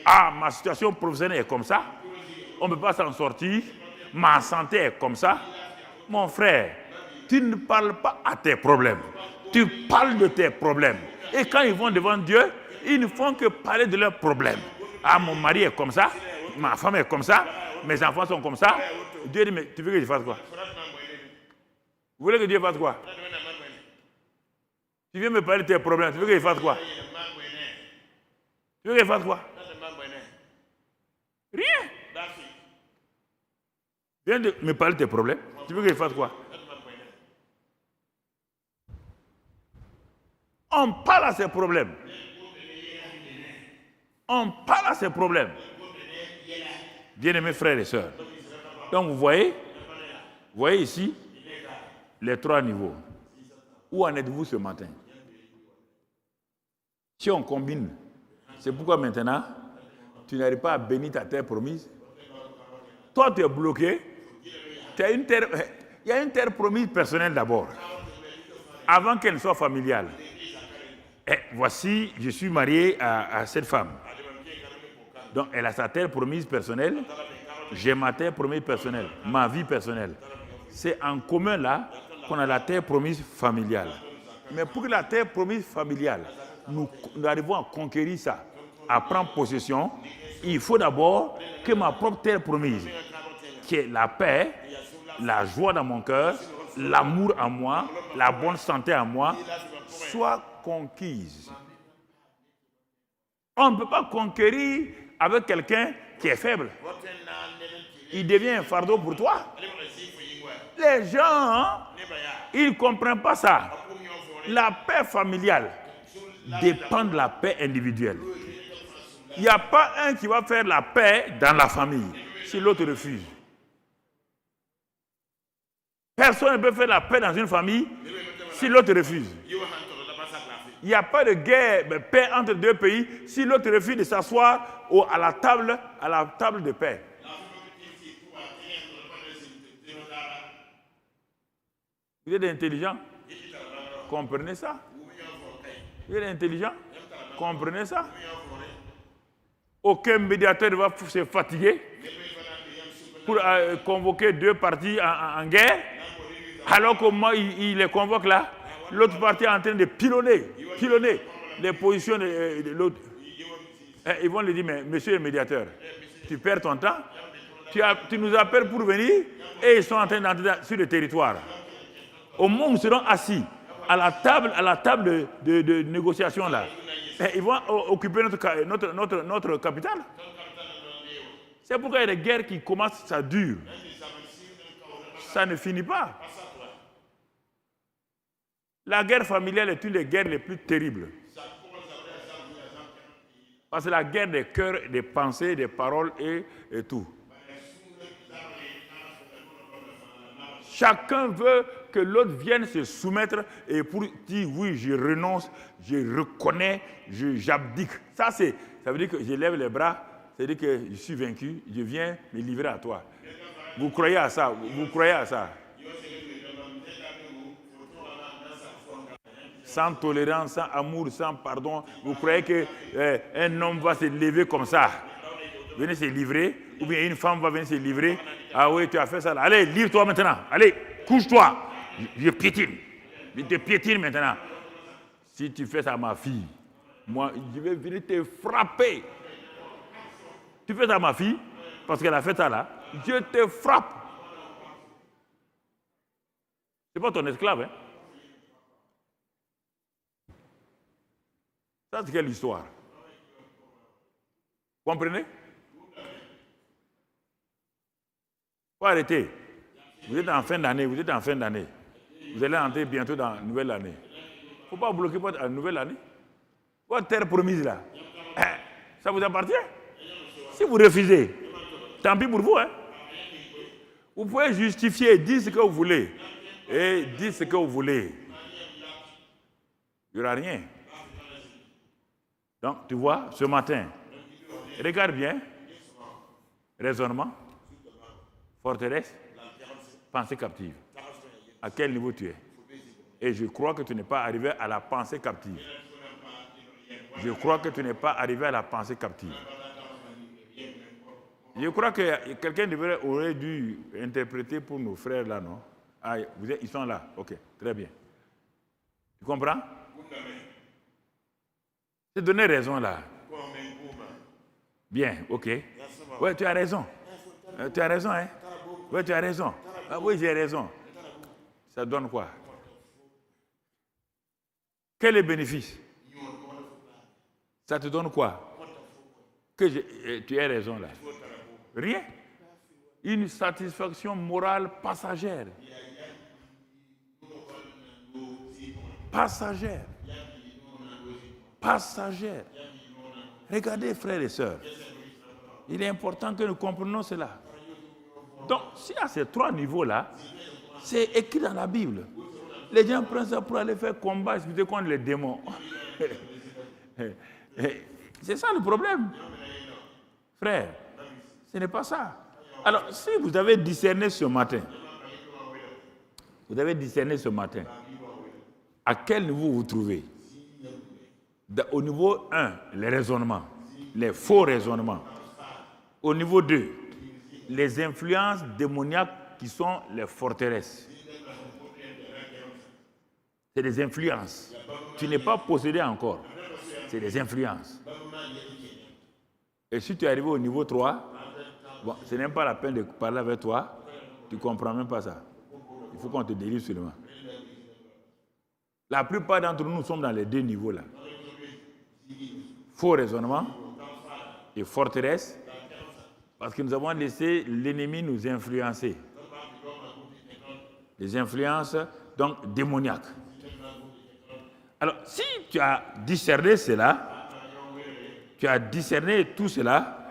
Ah, ma situation professionnelle est comme ça. On ne peut pas s'en sortir. Ma santé est comme ça. Mon frère, tu ne parles pas à tes problèmes. Tu parles de tes problèmes. Et quand ils vont devant Dieu, ils ne font que parler de leurs problèmes. Ah, mon mari est comme ça. Ma femme est comme ça. Mes enfants sont comme ça. Dieu dit, mais tu veux que je fasse quoi? Vous voulez que Dieu fasse quoi? Tu viens me parler de tes problèmes. Tu veux que je fasse quoi? Tu veux que je fasse quoi? Rien. Viens de me parler de tes problèmes. Tu veux que je fasse quoi? On parle à ses problèmes. On parle à ses problèmes. Bien-aimés frères et sœurs. Donc vous voyez ici les 3 niveaux. Où en êtes-vous ce matin? Si on combine, c'est pourquoi maintenant, tu n'arrives pas à bénir ta terre promise. Toi, tu es bloqué. Il y a une terre promise personnelle d'abord, avant qu'elle soit familiale. Et voici, je suis marié à cette femme. Donc, elle a sa terre promise personnelle. J'ai ma terre promise personnelle, ma vie personnelle. C'est en commun là qu'on a la terre promise familiale. Mais pour que la terre promise familiale, nous arrivons à conquérir ça, à prendre possession, il faut d'abord que ma propre terre promise, qui est la paix, la joie dans mon cœur, l'amour en moi, la bonne santé en moi, soit conquise. On ne peut pas conquérir avec quelqu'un qui est faible. Il devient un fardeau pour toi. Les gens, ils ne comprennent pas ça. La paix familiale dépend de la paix individuelle. Il n'y a pas un qui va faire la paix dans la famille si l'autre refuse. Personne ne peut faire la paix dans une famille si l'autre refuse. Il n'y a pas de guerre, de paix entre 2 pays si l'autre refuse de s'asseoir à la table de paix. Vous êtes intelligent? Comprenez ça? Vous êtes intelligent? Comprenez ça? Aucun médiateur ne va se fatiguer pour convoquer deux parties en guerre, alors qu'au moment où il les convoque là, l'autre partie est en train de pilonner les positions de l'autre. Ils vont lui dire, mais monsieur le médiateur, tu perds ton temps, tu nous appelles pour venir, et ils sont en train d'entrer sur le territoire. Au moment où nous serons assis à la table de négociation là, ils vont occuper notre capitale. C'est pourquoi il y a des guerres qui commencent, ça dure. Ça ne finit pas. La guerre familiale est une des guerres les plus terribles. Parce que c'est la guerre des cœurs, des pensées, des paroles et tout. Chacun veut que l'autre vienne se soumettre et pour dire oui, je renonce, je reconnais, j'abdique. Ça veut dire que je lève les bras, ça veut dire que je suis vaincu, je viens me livrer à toi. Vous croyez à ça? Vous croyez à ça? Sans tolérance, sans amour, sans pardon, vous croyez qu'un homme va se lever comme ça, venir se livrer, ou bien une femme va venir se livrer? Ah oui, tu as fait ça là. Allez, livre-toi maintenant. Allez, couche-toi. Je piétine. Je te piétine maintenant. Si tu fais ça à ma fille, moi, je vais venir te frapper. Tu fais ça à ma fille, parce qu'elle a fait ça là, je te frappe. C'est pas ton esclave, hein? Ça, c'est quelle histoire? Vous comprenez? Faut arrêter. Vous êtes en fin d'année, vous allez entrer bientôt dans la nouvelle année. Il ne faut pas bloquer votre nouvelle année. Votre terre promise là, ça vous appartient. Si vous refusez, tant pis pour vous. Hein? Vous pouvez justifier, dire ce que vous voulez. Et dire ce que vous voulez. Il n'y aura rien. Donc, tu vois, ce matin, regarde bien, raisonnement, forteresse, pensée captive. À quel niveau tu es? Et je crois que tu n'es pas arrivé à la pensée captive. Je crois que tu n'es pas arrivé à la pensée captive. Je crois que quelqu'un aurait dû interpréter pour nos frères là, non? Ah, ils sont là. Ok, très bien. Tu comprends? Je t'ai donné raison là. Bien, ok. Oui, tu as raison. Tu as raison, hein? Oui, tu as raison. Ah oui, j'ai raison. Ça donne quoi? Quel est le bénéfice? Ça te donne quoi? Que tu aies raison là. Rien. Une satisfaction morale passagère. Passagère. Passagère. Regardez, frères et sœurs. Il est important que nous comprenions cela. Donc, s'il y a ces trois niveaux-là, c'est écrit dans la Bible. Les gens prennent ça pour aller faire combat contre les démons. C'est ça le problème. Frère, ce n'est pas ça. Alors, si vous avez discerné ce matin, à quel niveau vous vous trouvez? Au niveau 1, les raisonnements, les faux raisonnements. Au niveau 2, les influences démoniaques qui sont les forteresses. C'est des influences. Tu n'es pas possédé encore. C'est des influences. Et si tu es arrivé au niveau 3, bon, ce n'est même pas la peine de parler avec toi. Tu ne comprends même pas ça. Il faut qu'on te délivre seulement. La plupart d'entre nous sommes dans les deux niveaux-là. Faux raisonnement et forteresse, parce que nous avons laissé l'ennemi nous influencer. Les influences, donc, démoniaques. Alors, si tu as discerné cela, tu as discerné tout cela,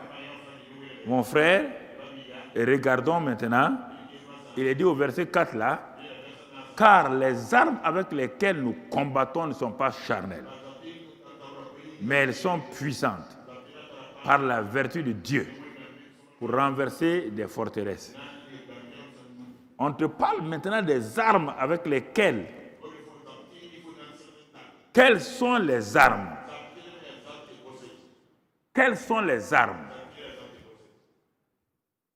mon frère, et regardons maintenant, il est dit au verset 4 là, car les armes avec lesquelles nous combattons ne sont pas charnelles, mais elles sont puissantes par la vertu de Dieu pour renverser des forteresses. On te parle maintenant des armes avec lesquelles. Quelles sont les armes? Quelles sont les armes?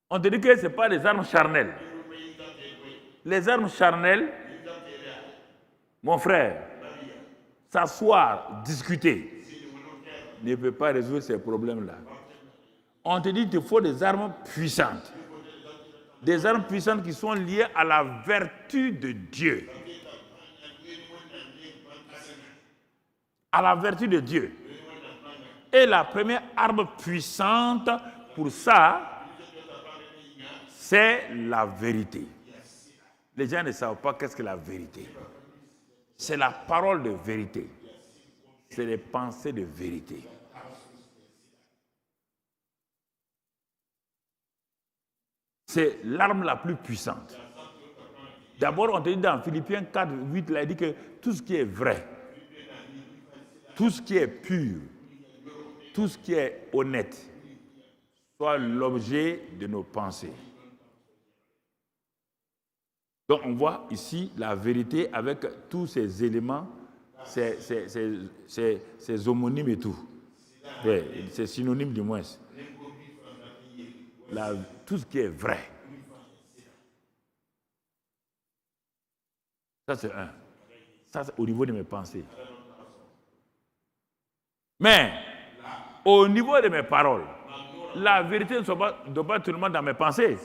On te dit que ce n'est pas des armes charnelles. Les armes charnelles, mon frère, s'asseoir, discuter, ne peut pas résoudre ces problèmes-là. On te dit qu'il faut des armes puissantes. Des armes puissantes qui sont liées à la vertu de Dieu. À la vertu de Dieu. Et la première arme puissante pour ça, c'est la vérité. Les gens ne savent pas qu'est-ce que la vérité. C'est la parole de vérité. C'est les pensées de vérité. C'est l'arme la plus puissante. D'abord, on te dit dans Philippiens 4, 8, là, il dit que tout ce qui est vrai, tout ce qui est pur, tout ce qui est honnête, soit l'objet de nos pensées. Donc, on voit ici la vérité avec tous ces éléments, ces homonymes et tout. Ouais, c'est synonyme du moins. Tout ce qui est vrai. Ça, c'est un. Ça, c'est au niveau de mes pensées. Mais, au niveau de mes paroles, la vérité ne doit pas tout le monde dans mes pensées.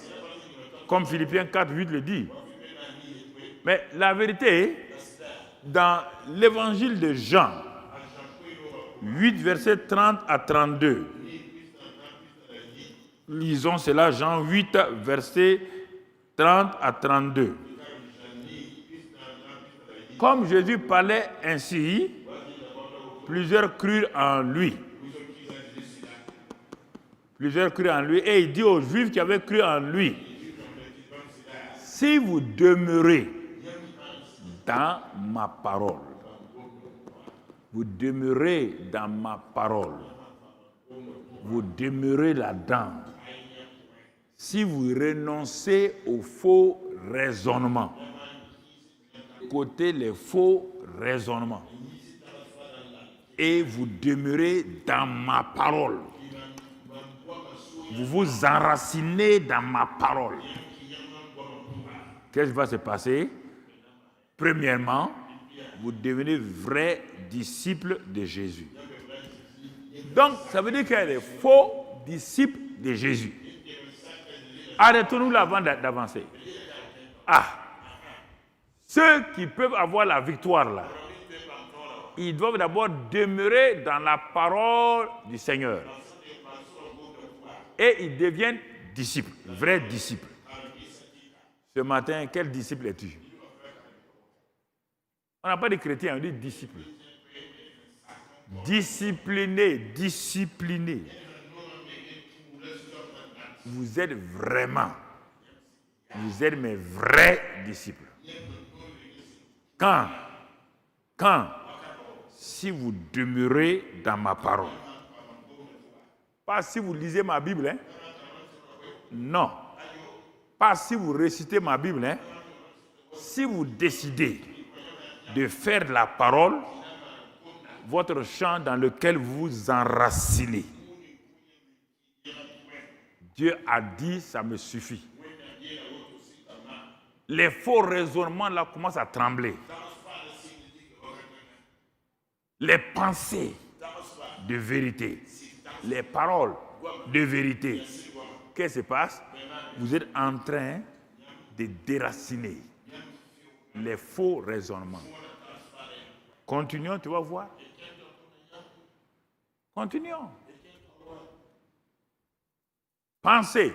Comme Philippiens 4, 8 le dit. Mais la vérité, dans l'évangile de Jean, 8, versets 30 à 32. Lisons cela, Jean 8, versets 30 à 32. Comme Jésus parlait ainsi, plusieurs crurent en lui. Plusieurs crurent en lui. Et il dit aux Juifs qui avaient cru en lui, si vous demeurez dans ma parole, vous demeurez dans ma parole, vous demeurez là-dedans. Si vous renoncez aux faux raisonnements, côté les faux raisonnements, et vous demeurez dans ma parole, vous vous enracinez dans ma parole, qu'est-ce qui va se passer? Premièrement, vous devenez vrais disciples de Jésus. Donc, ça veut dire qu'il y a des faux disciples de Jésus. Arrêtons-nous là avant d'avancer. Ceux qui peuvent avoir la victoire là, ils doivent d'abord demeurer dans la parole du Seigneur. Et ils deviennent disciples, vrais disciples. Ce matin, quel disciple es-tu? On n'a pas de chrétiens, on dit disciples. Discipliné, discipliné. Vous êtes mes vrais disciples. Quand? Si vous demeurez dans ma parole. Pas si vous lisez ma Bible, hein? Non. Pas si vous récitez ma Bible, hein? Si vous décidez de faire de la parole votre champ dans lequel vous vous enracinez. Dieu a dit, ça me suffit. Les faux raisonnements là commencent à trembler. Les pensées de vérité, les paroles de vérité. Qu'est-ce qui se passe? Vous êtes en train de déraciner les faux raisonnements. Continuons, tu vas voir. Continuons. Pensez.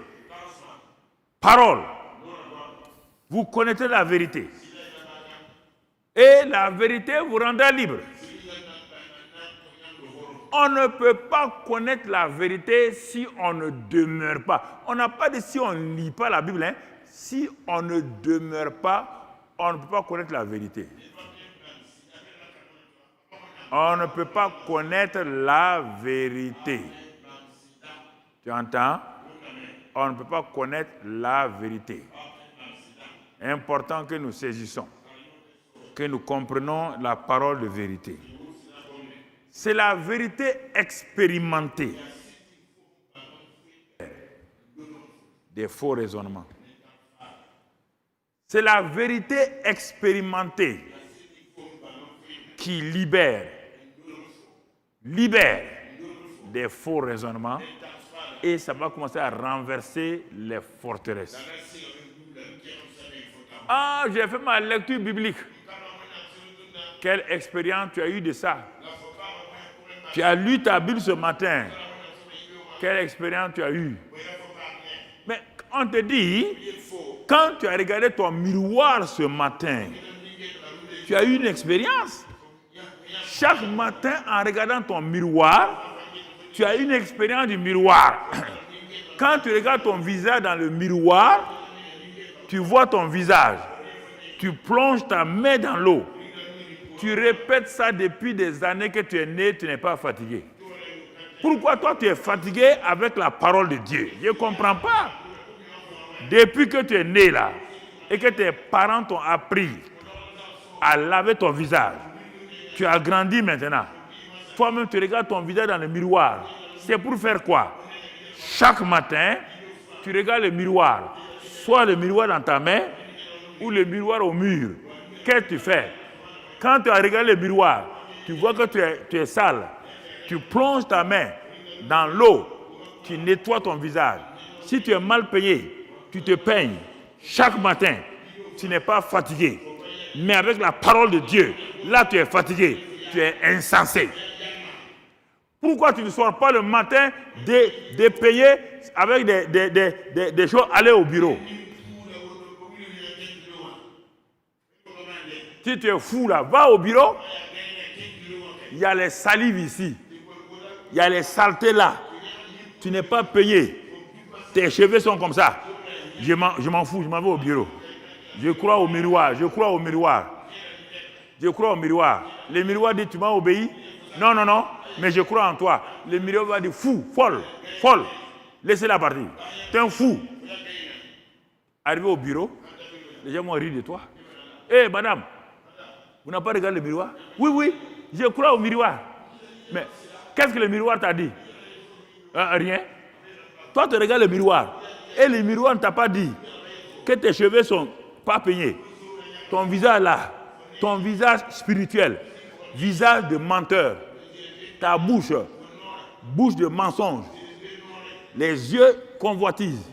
Parole. Vous connaissez la vérité. Et la vérité vous rendra libre. On ne peut pas connaître la vérité si on ne demeure pas. On n'a pas dit si on ne lit pas la Bible. Hein. Si on ne demeure pas, on ne peut pas connaître la vérité. On ne peut pas connaître la vérité. Tu entends? On ne peut pas connaître la vérité. Important que nous saisissons, que nous comprenons la parole de vérité. C'est la vérité expérimentée. des faux raisonnements. C'est la vérité expérimentée qui libère des faux raisonnements et ça va commencer à renverser les forteresses. Ah, j'ai fait ma lecture biblique. Quelle expérience tu as eue de ça? Tu as lu ta Bible ce matin. Quelle expérience tu as eue? Mais on te dit, quand tu as regardé ton miroir ce matin, tu as eu une expérience. Chaque matin, en regardant ton miroir, tu as une expérience du miroir. Quand tu regardes ton visage dans le miroir, tu vois ton visage. Tu plonges ta main dans l'eau. Tu répètes ça depuis des années que tu es né, tu n'es pas fatigué. Pourquoi toi tu es fatigué avec la parole de Dieu? Je ne comprends pas. Depuis que tu es né là, et que tes parents t'ont appris à laver ton visage, tu as grandi maintenant. Toi-même, tu regardes ton visage dans le miroir. C'est pour faire quoi? Chaque matin, tu regardes le miroir. Soit le miroir dans ta main, ou le miroir au mur. Qu'est-ce que tu fais? Quand tu as regardé le miroir, tu vois que tu es sale. Tu plonges ta main dans l'eau. Tu nettoies ton visage. Si tu es mal payé, tu te peignes. Chaque matin, tu n'es pas fatigué. Mais avec la parole de Dieu, là tu es fatigué. Tu es insensé. Pourquoi tu ne sors pas le matin dépayé avec des choses, aller au bureau? Si tu es fou là, va au bureau. Il y a les salives ici. Il y a les saletés là. Tu n'es pas payé. Tes cheveux sont comme ça. Je m'en fous, je m'en vais au bureau. Je crois au miroir, je crois au miroir. Je crois au miroir. Le miroir dit, tu m'as obéi? Non, non, non, mais je crois en toi. Le miroir va dire, fou, folle, folle. Laissez-la partir. Tu es un fou. Arrivé au bureau, les gens vont rire de toi. Hé, madame, vous n'avez pas regardé le miroir? Oui, oui, je crois au miroir. Mais qu'est-ce que le miroir t'a dit? Rien. Toi, tu regardes le miroir. Et le miroir ne t'a pas dit que tes cheveux ne sont pas peignés. Ton visage là, ton visage spirituel, visage de menteur. Ta bouche, bouche de mensonge. Les yeux convoitisent.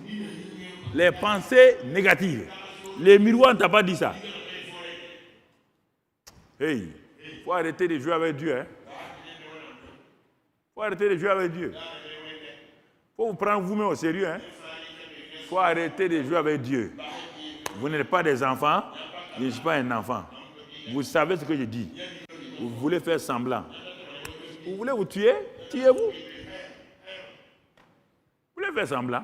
Les pensées négatives. Le miroir ne t'a pas dit ça. Hey, il faut arrêter de jouer avec Dieu. Hein? Il faut arrêter de jouer avec Dieu. Il faut vous prendre vous-même au sérieux. Hein? Il faut arrêter de jouer avec Dieu. Vous n'êtes pas des enfants. Je ne suis pas un enfant. Vous savez ce que je dis. Vous voulez faire semblant. Vous voulez vous tuer? Tuez-vous. Vous voulez faire semblant?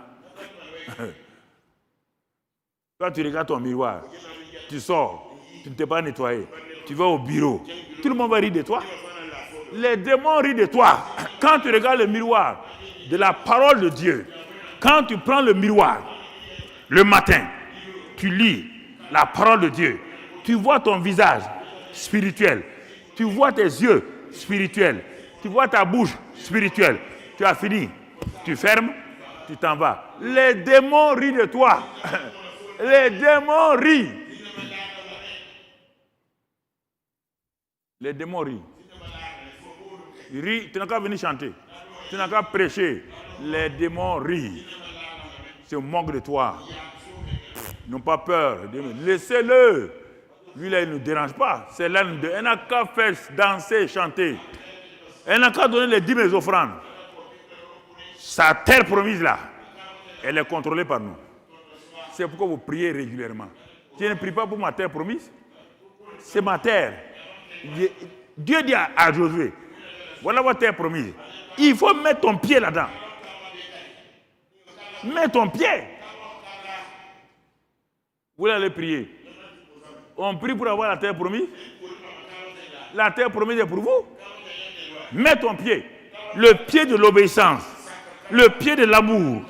Quand tu regardes ton miroir, tu sors, tu ne t'es pas nettoyé. Tu vas au bureau. Tout le monde va rire de toi. Les démons rient de toi. Quand tu regardes le miroir de la parole de Dieu, quand tu prends le miroir, le matin, tu lis la parole de Dieu, tu vois ton visage spirituel, tu vois tes yeux spirituels, tu vois ta bouche spirituelle, tu as fini, tu fermes, tu t'en vas. Les démons rient de toi. Les démons rient. Les démons rient. Ils rient, tu n'as qu'à venir chanter. Tu n'as qu'à prêcher. Les démons rient. Se moquent de toi. Ils n'ont pas peur. Laissez-le. Lui là, il ne nous dérange pas. C'est là, il n'a qu'à faire danser, chanter. Il n'a qu'à donner les 10 000 offrandes. Sa terre promise là, elle est contrôlée par nous. C'est pourquoi vous priez régulièrement. Tu ne pries pas pour ma terre promise? C'est ma terre. Dieu dit à Josué, voilà votre terre promise. Il faut mettre ton pied là-dedans. Mets ton pied. Vous allez prier. On prie pour avoir la terre promise. La terre promise est pour vous. Mets ton pied. Le pied de l'obéissance. Le pied de l'amour.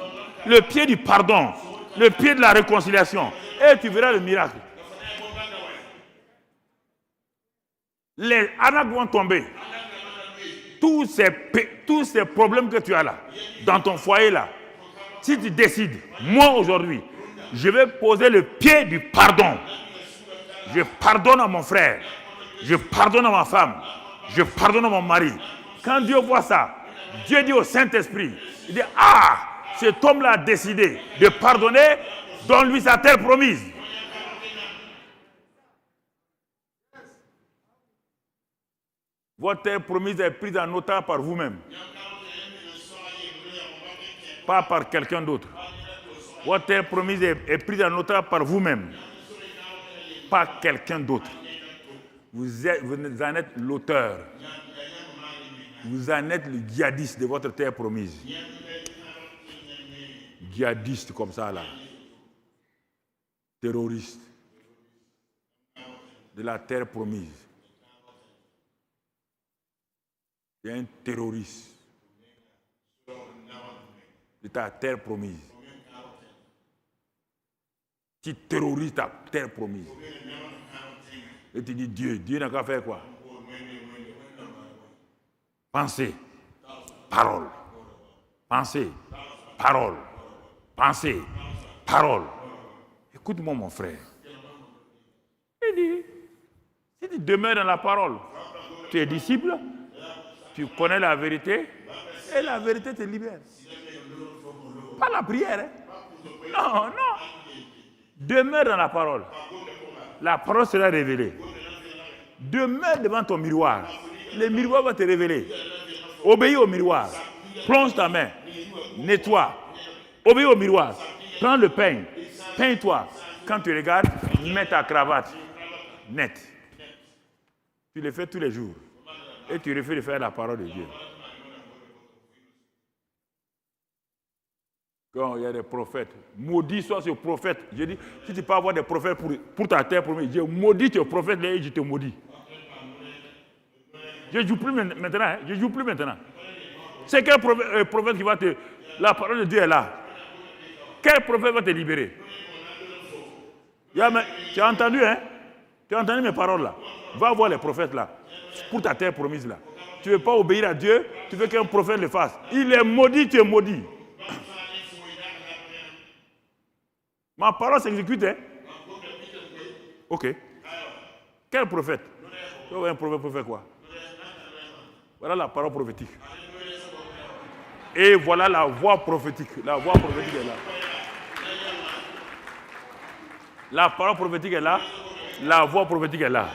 Le pied du pardon. Le pied de la réconciliation. Et tu verras le miracle. Les arnaques vont tomber. Tous ces problèmes que tu as là, dans ton foyer là, Si tu décides, moi aujourd'hui, je vais poser le pied du pardon. Je pardonne à mon frère. Je pardonne à ma femme. Je pardonne à mon mari. Quand Dieu voit ça, Dieu dit au Saint-Esprit, il dit, ah, cet homme-là a décidé de pardonner, donne-lui sa terre promise. Votre terre promise est prise en otage par vous-même. Pas par quelqu'un d'autre. Votre terre promise est prise en otage par vous-même. Pas quelqu'un d'autre. Vous en êtes l'auteur. Vous en êtes le djihadiste de votre terre promise. Djihadiste comme ça là. Terroriste. De la terre promise. Il y a un terroriste de ta terre promise. Tu terrorises ta terre promise. Et tu dis Dieu n'a qu'à faire quoi? Pensée, parole. Pensée, parole. Pensée, parole. Écoute-moi mon frère. Il dit, si tu demeures dans la parole, tu es disciple, tu connais la vérité, et la vérité te libère. Pas la prière. Hein? Non, non. Demeure dans la parole. La parole sera révélée. Demeure devant ton miroir. Le miroir va te révéler. Obéis au miroir. Plonge ta main. Nettoie. Obéis au miroir. Prends le peigne. Peins-toi. Quand tu regardes, mets ta cravate. Net. Tu le fais tous les jours. Et tu refuses de faire la parole de Dieu. Quand il y a des prophètes, maudit soit ce prophète. Je dis, si tu peux avoir des prophètes pour ta terre, je maudis tes prophètes et je te maudis. Je ne joue plus maintenant. Hein? Je ne joue plus maintenant. C'est quel prophète qui va te... La parole de Dieu est là. Quel prophète va te libérer? Tu as entendu, hein? Tu as entendu mes paroles là? Va voir les prophètes là. Pour ta terre promise là. Tu ne veux pas obéir à Dieu, tu veux qu'un prophète le fasse. Il est maudit, tu es maudit. Ma parole s'exécute, hein? Ok. Quel prophète? Un prophète pour faire quoi? Voilà la parole prophétique. Et voilà la voix prophétique. La voix prophétique est là. La parole prophétique est là. La voix prophétique est là.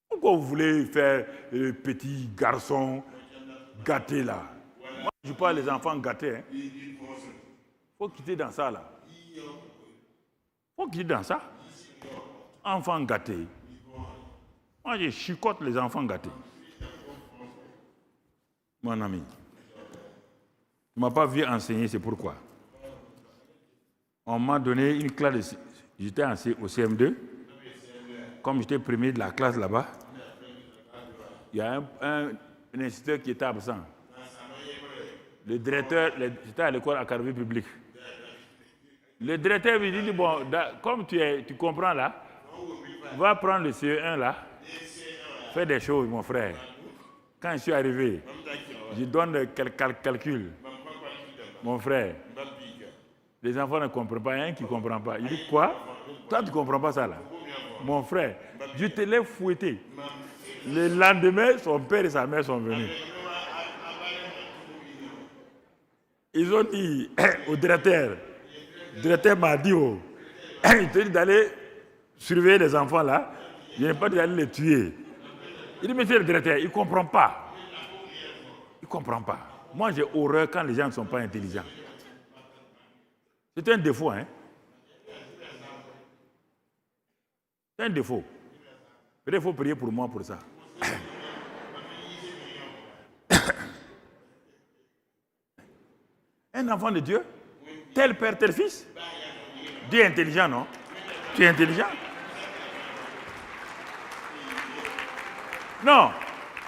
Pourquoi vous voulez faire petit garçon gâté là? Moi, je parle les enfants gâtés. Hein. Faut quitter dans ça là. Faut quitter dans ça. Enfants gâtés. Moi, je chicote les enfants gâtés. Mon ami. Tu ne m'as pas vu enseigner, c'est pourquoi. On m'a donné une classe, j'étais au CM2. Comme j'étais premier de la classe là-bas, il y a un instituteur qui était absent. Le directeur, j'étais à l'école académique publique. Le directeur lui dit, bon, comme tu comprends là, va prendre le CE1 là, fais des choses, mon frère. Quand je suis arrivé, je donne quelques calculs. Mon frère, les enfants ne comprennent pas, il y a un qui ne comprend pas. Il dit, quoi? Toi, tu ne comprends pas ça là? Mon frère, je te l'ai fouetté. Le lendemain, son père et sa mère sont venus. Ils ont dit au directeur, le directeur m'a dit, il te dit d'aller surveiller les enfants là, je n'ai pas dit d'aller les tuer. Il dit, monsieur le directeur, il ne comprend pas. Il ne comprend pas. Moi, j'ai horreur quand les gens ne sont pas intelligents. C'est un défaut, hein? C'est un défaut. Il faut prier pour moi pour ça. Un enfant de Dieu, tel père, tel fils. Dieu est intelligent, non? Tu es intelligent? Non.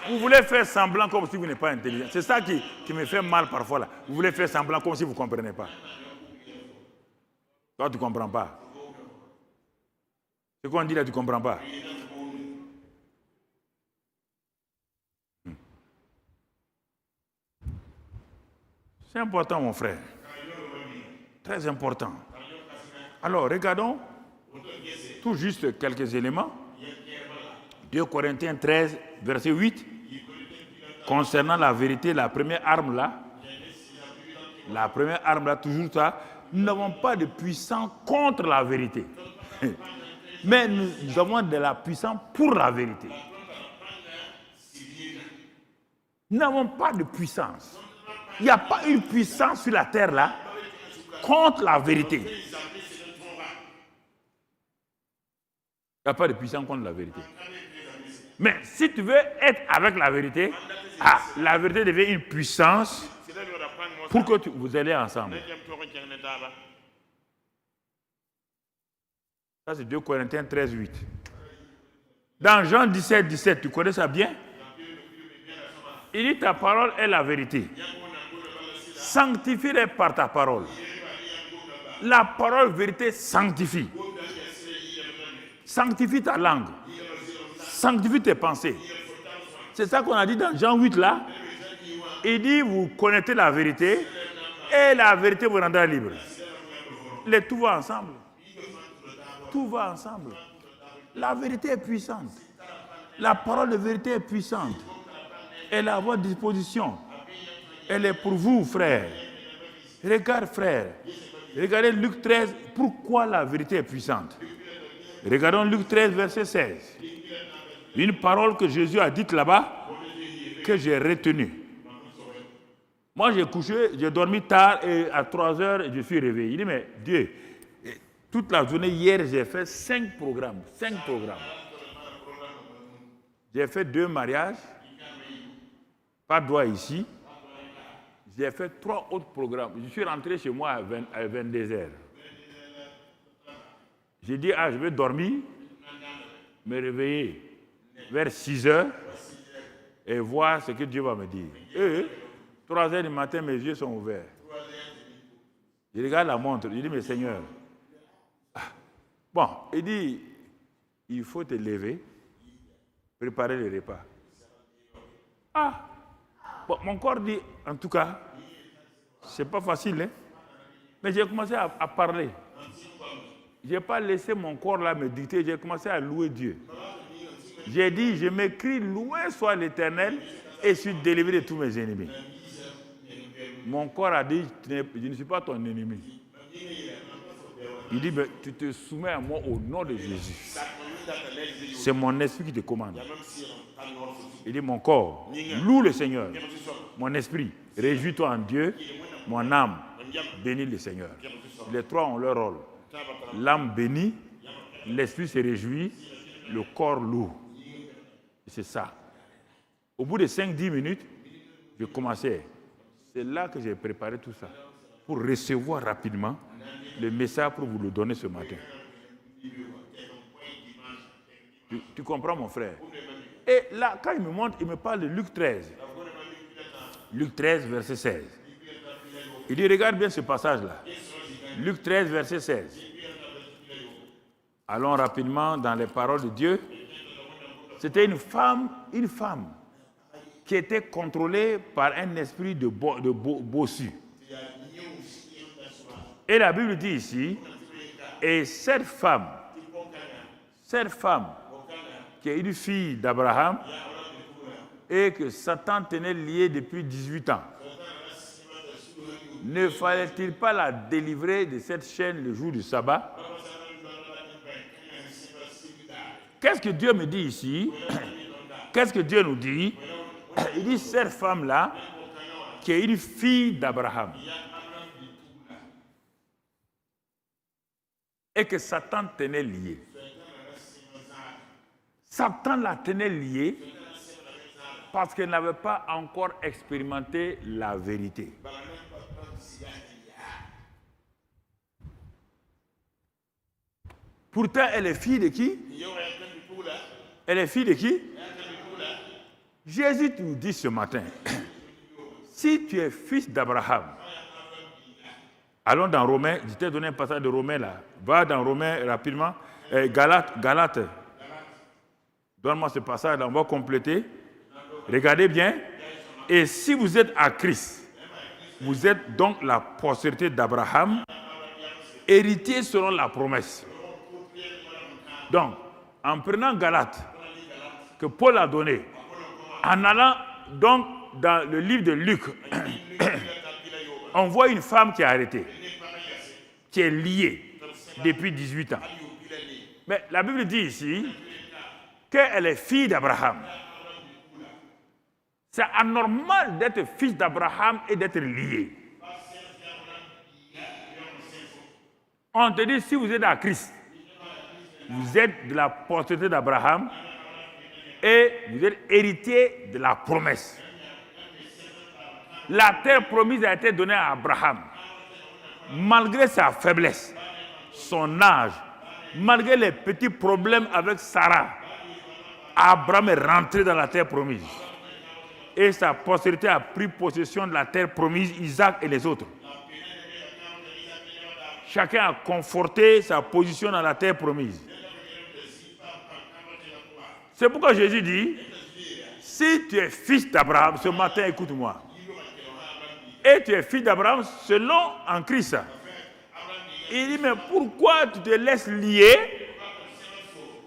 Vous voulez faire semblant comme si vous n'êtes pas intelligent. C'est ça qui me fait mal parfois là. Vous voulez faire semblant comme si vous ne comprenez pas. Toi, tu ne comprends pas. Ce qu'on dit là, tu ne comprends pas. C'est important, mon frère. Très important. Alors, regardons tout juste quelques éléments. 2 Corinthiens 13, verset 8. Concernant la vérité, la première arme là, toujours ça, nous n'avons pas de puissance contre la vérité. Mais nous avons de la puissance pour la vérité. Nous n'avons pas de puissance. Il n'y a pas une puissance sur la terre là contre la vérité. Il n'y a pas de puissance contre la vérité. Mais si tu veux être avec la vérité, la vérité devient une puissance pour que vous allez ensemble. Ça, c'est 2 Corinthiens 13, 8. Dans Jean 17, 17, tu connais ça bien? Il dit ta parole est la vérité. Sanctifie-les par ta parole. La parole vérité sanctifie. Sanctifie ta langue. Sanctifie tes pensées. C'est ça qu'on a dit dans Jean 8 là. Il dit vous connaissez la vérité et la vérité vous rendra libre. Tout va ensemble. Tout va ensemble. La vérité est puissante. La parole de vérité est puissante. Elle est à votre disposition. Elle est pour vous, frère. Regarde, frère. Regardez Luc 13. Pourquoi la vérité est puissante? Regardons Luc 13, verset 16. Une parole que Jésus a dite là-bas, que j'ai retenue. Moi, j'ai couché, j'ai dormi tard et à 3 heures, je suis réveillé. Il dit, mais Dieu, toute la journée hier, j'ai fait 5 programmes. 5 programmes. J'ai fait 2 mariages. Pas de doigt ici. J'ai fait 3 autres programmes. Je suis rentré chez moi à 22 heures. J'ai dit, je vais dormir, me réveiller vers 6 heures et voir ce que Dieu va me dire. Et 3 heures du matin, mes yeux sont ouverts. Je regarde la montre, je dis, mais Seigneur, bon, il dit, il faut te lever, préparer le repas. Bon, mon corps dit, en tout cas, c'est pas facile, hein? Mais j'ai commencé à parler. Je n'ai pas laissé mon corps là me dicter, j'ai commencé à louer Dieu. J'ai dit, je m'écris, loué soit l'Éternel, et je suis délivré de tous mes ennemis. Mon corps a dit, je ne suis pas ton ennemi. Il dit, tu te soumets à moi au nom de Jésus. C'est mon esprit qui te commande. Il dit, mon corps, loue le Seigneur. Mon esprit, réjouis-toi en Dieu. Mon âme, bénis le Seigneur. Les 3 ont leur rôle. L'âme bénit, l'esprit se réjouit, le corps loue. C'est ça. Au bout de 5-10 minutes, je commençais. C'est là que j'ai préparé tout ça. Pour recevoir rapidement le message pour vous le donner ce matin. Tu comprends, mon frère? Et là, quand il me montre, il me parle de Luc 13. Luc 13, verset 16. Il dit, regarde bien ce passage-là. Luc 13, verset 16. Allons rapidement dans les paroles de Dieu. C'était une femme qui était contrôlée par un esprit de bossu. Et la Bible dit ici, et cette femme, qui est une fille d'Abraham, et que Satan tenait liée depuis 18 ans, ne fallait-il pas la délivrer de cette chaîne le jour du sabbat? Qu'est-ce que Dieu me dit ici? Qu'est-ce que Dieu nous dit? Il dit cette femme-là, qui est une fille d'Abraham, et que Satan tenait liée. Satan la tenait liée parce qu'elle n'avait pas encore expérimenté la vérité. Pourtant, elle est fille de qui? Elle est fille de qui? Jésus nous dit ce matin, si tu es fils d'Abraham, allons dans Romains, je t'ai donné un passage de Romains là, va dans Romains rapidement, Galates. Donne-moi ce passage là, on va compléter. Regardez bien. Et si vous êtes à Christ, Vous êtes donc la postérité d'Abraham, héritier selon la promesse. Donc, en prenant Galates, que Paul a donné, en allant donc dans le livre de Luc, on voit une femme qui est arrêtée, qui est liée depuis 18 ans. Mais la Bible dit ici qu'elle est fille d'Abraham. C'est anormal d'être fils d'Abraham et d'être lié. On te dit, si vous êtes à Christ, vous êtes de la postérité d'Abraham et vous êtes héritier de la promesse. La terre promise a été donnée à Abraham. Malgré sa faiblesse, son âge, malgré les petits problèmes avec Sarah, Abraham est rentré dans la terre promise. Et sa postérité a pris possession de la terre promise, Isaac et les autres. Chacun a conforté sa position dans la terre promise. C'est pourquoi Jésus dit, si tu es fils d'Abraham, ce matin, écoute-moi. Et tu es fils d'Abraham selon en Christ. Il dit, mais pourquoi tu te laisses lier?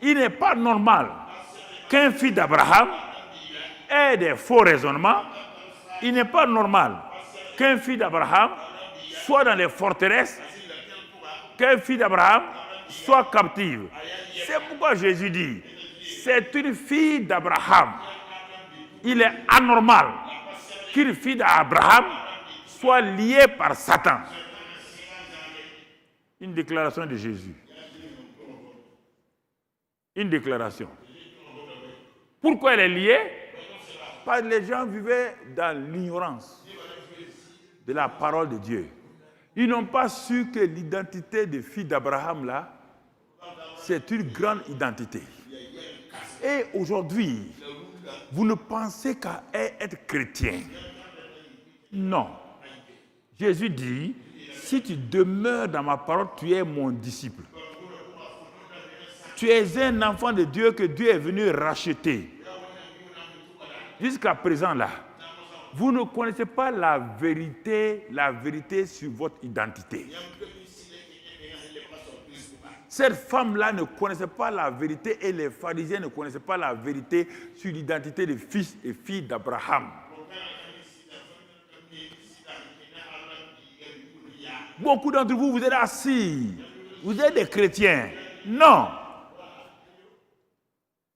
Il n'est pas normal qu'un fils d'Abraham ait des faux raisonnements. Il n'est pas normal qu'un fils d'Abraham soit dans les forteresses, qu'un fils d'Abraham soit captive. C'est pourquoi Jésus dit, c'est une fille d'Abraham. Il est anormal qu'une fille d'Abraham soit liée par Satan. Une déclaration de Jésus. Une déclaration. Pourquoi elle est liée? Parce que les gens vivaient dans l'ignorance de la parole de Dieu. Ils n'ont pas su que l'identité des filles d'Abraham, là, c'est une grande identité. Et aujourd'hui, vous ne pensez qu'à être chrétien. Non. Jésus dit, si tu demeures dans ma parole, tu es mon disciple. Tu es un enfant de Dieu que Dieu est venu racheter. Jusqu'à présent, là, vous ne connaissez pas la vérité sur votre identité. Cette femme-là ne connaissait pas la vérité et les pharisiens ne connaissaient pas la vérité sur l'identité des fils et filles d'Abraham. Beaucoup d'entre vous, vous êtes assis. Vous êtes des chrétiens. Non.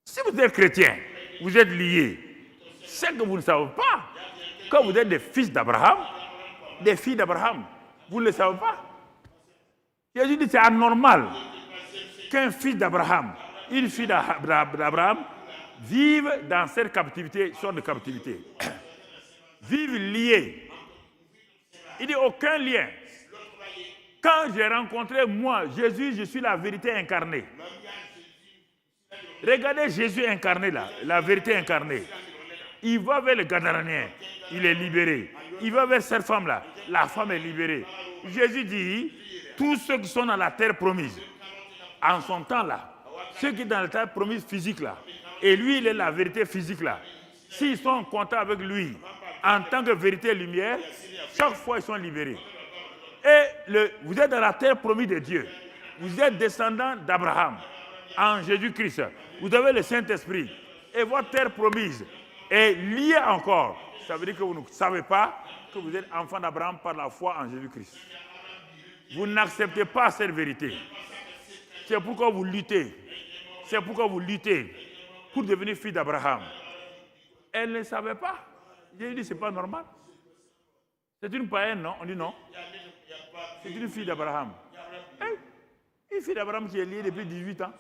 Si vous êtes chrétien, vous êtes liés. C'est que vous ne savez pas. Quand vous êtes des fils d'Abraham, des filles d'Abraham, vous ne le savez pas. Jésus dit c'est anormal qu'un fils d'Abraham, une fille d'Abraham, vivent dans cette captivité, sorte de captivité. Vivent liés. Il dit aucun lien. Quand j'ai rencontré moi, Jésus, je suis la vérité incarnée. Regardez Jésus incarné là, la vérité incarnée. Il va vers le Gadarénien, il est libéré. Il va vers cette femme-là, la femme est libérée. Jésus dit, tous ceux qui sont dans la terre promise, en son temps là, ceux qui sont dans la terre promise physique là, et lui il est la vérité physique là, s'ils sont en contact avec lui, en tant que vérité et lumière, chaque fois ils sont libérés. Et vous êtes dans la terre promise de Dieu. Vous êtes descendant d'Abraham, en Jésus-Christ. Vous avez le Saint-Esprit. Et votre terre promise est liée encore. Ça veut dire que vous ne savez pas que vous êtes enfant d'Abraham par la foi en Jésus-Christ. Vous n'acceptez pas cette vérité. C'est pourquoi vous luttez. C'est pourquoi vous luttez pour devenir fille d'Abraham. Elle ne savait pas. Jésus dit, ce n'est pas normal. C'est une païenne, non? On dit non. C'est une fille d'Abraham. Une fille d'Abraham qui est liée depuis 18 ans.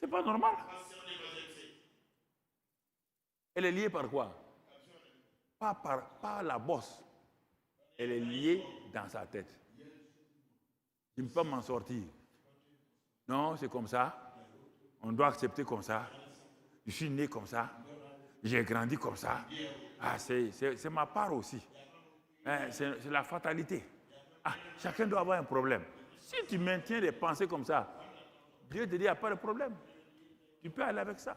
C'est pas normal. Elle est liée par quoi? Pas par la bosse. Elle est liée dans sa tête. Je ne peux pas m'en sortir. Non, c'est comme ça. On doit accepter comme ça. Je suis né comme ça. J'ai grandi comme ça. Ah, c'est ma part aussi. C'est la fatalité. Ah, chacun doit avoir un problème. Si tu maintiens des pensées comme ça, Dieu te dit, il n'y a pas de problème. Tu peux aller avec ça.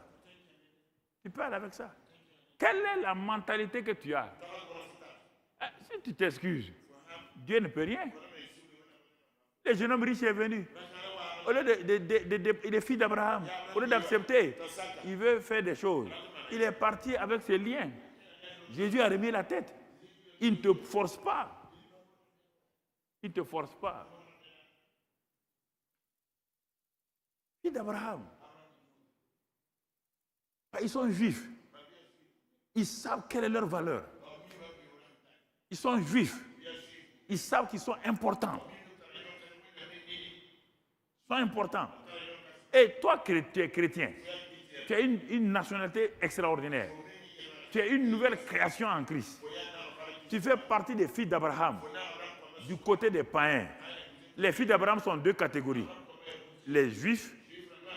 Tu peux aller avec ça. Quelle est la mentalité que tu as? tu t'excuses. Dieu ne peut rien. Le jeune homme riche est venu. Au lieu il est fils d'Abraham. Au lieu d'accepter, il veut faire des choses. Il est parti avec ses liens. Jésus a remis la tête. Il ne te force pas. Il ne te force pas. Fils d'Abraham. Ils sont juifs. Ils savent quelle est leur valeur. Ils sont juifs. Ils savent qu'ils sont importants. Ils sont importants. Et toi, tu es chrétien. Tu as une nationalité extraordinaire. Tu es une nouvelle création en Christ. Tu fais partie des fils d'Abraham. Du côté des païens. Les fils d'Abraham sont deux catégories. Les juifs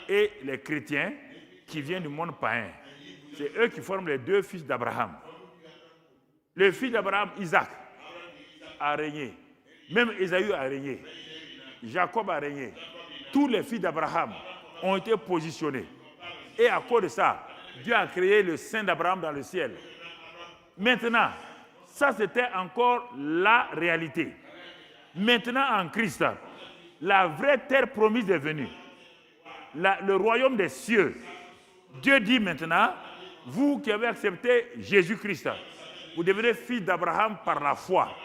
et les chrétiens qui viennent du monde païen. C'est eux qui forment les deux fils d'Abraham. Le fils d'Abraham, Isaac, a régné. Même Ésaü a régné. Jacob a régné. Tous les fils d'Abraham ont été positionnés. Et à cause de ça, Dieu a créé le sein d'Abraham dans le ciel. Maintenant, ça c'était encore la réalité. Maintenant en Christ, la vraie terre promise est venue. Le royaume des cieux. Dieu dit maintenant, vous qui avez accepté Jésus-Christ, vous devenez fils d'Abraham par la foi.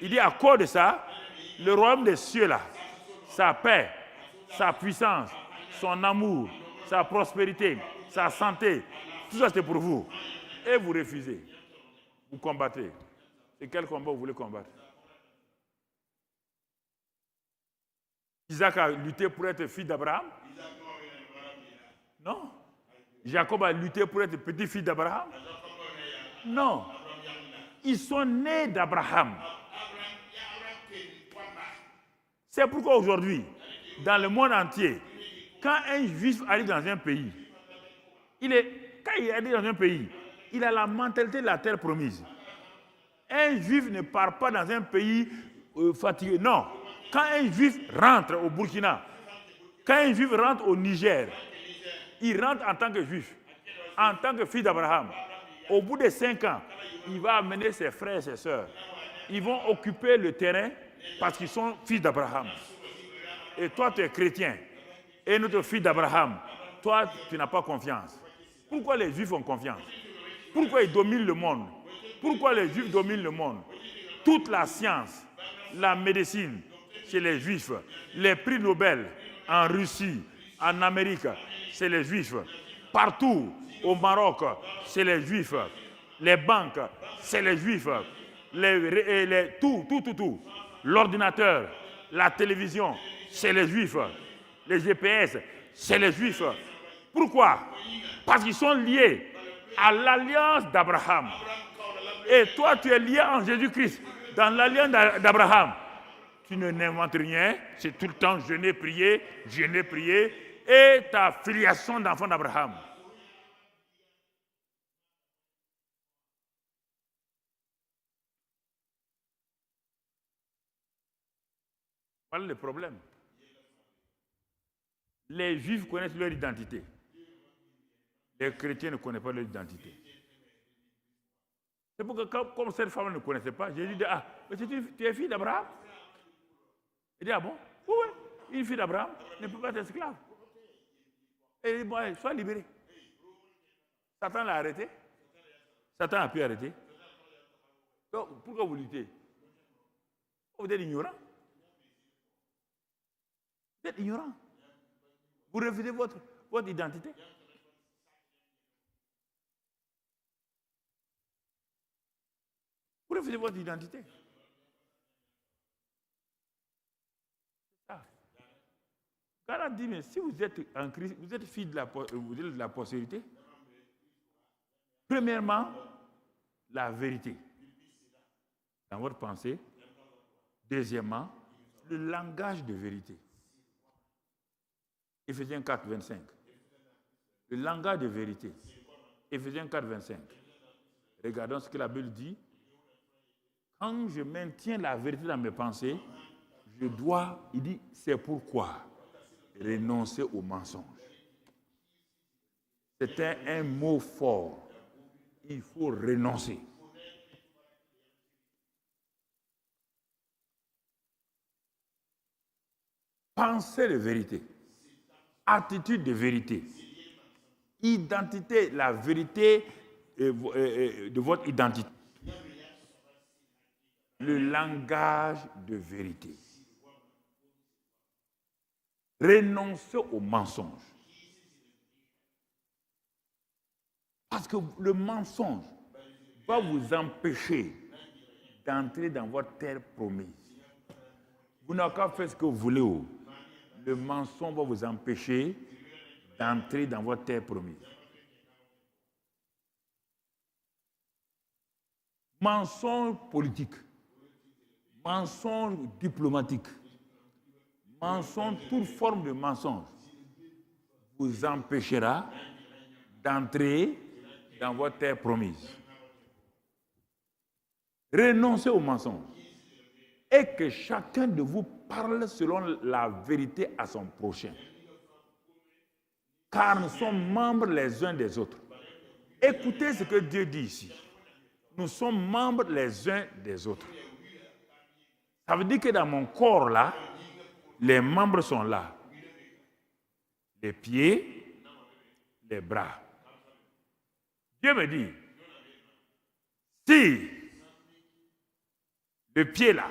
Il dit à cause de ça, le royaume des cieux là, sa paix, sa puissance, son amour, sa prospérité, sa santé, tout ça c'est pour vous. Et vous refusez. Vous combattez. Et quel combat vous voulez combattre? Isaac a lutté pour être fils d'Abraham? Non. Jacob a lutté pour être petit-fils d'Abraham? Non. Ils sont nés d'Abraham. C'est pourquoi aujourd'hui, dans le monde entier, quand un juif arrive dans un pays, quand il arrive dans un pays, il a la mentalité de la terre promise. Un juif ne part pas dans un pays fatigué. Non. Quand un juif rentre au Burkina, quand un juif rentre au Niger, il rentre en tant que juif, en tant que fils d'Abraham. Au bout de 5 ans, il va amener ses frères et ses sœurs. Ils vont occuper le terrain parce qu'ils sont fils d'Abraham. Et toi, tu es chrétien. Et notre fils d'Abraham, toi, tu n'as pas confiance. Pourquoi les juifs ont confiance? Pourquoi ils dominent le monde? Pourquoi les juifs dominent le monde? Toute la science, la médecine, chez les juifs. Les prix Nobel en Russie, en Amérique, c'est les juifs. Partout au Maroc, c'est les juifs. Les banques, c'est les juifs. Tout. L'ordinateur, la télévision, c'est les juifs. Les GPS, c'est les juifs. Pourquoi? Parce qu'ils sont liés à l'alliance d'Abraham. Et toi, tu es lié en Jésus-Christ, dans l'alliance d'Abraham. Tu n'inventes rien, c'est tout le temps jeûner, prier, et ta filiation d'enfant d'Abraham. Voilà le problème. Les juifs connaissent leur identité. Les chrétiens ne connaissent pas leur identité. C'est pourquoi, comme cette femme ne connaissait pas, Jésus dit, mais tu es fille d'Abraham? Il dit, ah bon? Oui, une fille d'Abraham ne peut pas être esclave. Et il dit, bon, sois libéré. Satan l'a arrêté. Satan a pu arrêter. Donc, pourquoi vous luttez? Vous êtes ignorant. Vous êtes ignorant. Vous refusez votre identité. Vous refusez votre identité. God a dit, mais si vous êtes en Christ, vous êtes fils de la postérité. Premièrement, la vérité dans votre pensée. Deuxièmement, le langage de vérité. Éphésiens 4, 25. Le langage de vérité. Éphésiens 4, 25. Regardons ce que la Bible dit. Quand je maintiens la vérité dans mes pensées, je dois, il dit, c'est pourquoi renoncer au mensonge. C'était un mot fort. Il faut renoncer. Pensée de vérité. Attitude de vérité. Identité, la vérité de votre identité. Le langage de vérité. Renoncez au mensonge. Parce que le mensonge va vous empêcher d'entrer dans votre terre promise. Vous n'avez qu'à faire ce que vous voulez. Le mensonge va vous empêcher d'entrer dans votre terre promise. Mensonge politique, mensonge diplomatique, mensonge, toute forme de mensonge vous empêchera d'entrer dans votre terre promise. Renoncez au mensonge et que chacun de vous parle selon la vérité à son prochain. Car nous sommes membres les uns des autres. Écoutez ce que Dieu dit ici. Nous sommes membres les uns des autres. Ça veut dire que dans mon corps là, les membres sont là. Les pieds, les bras. Dieu me dit, si le pied là,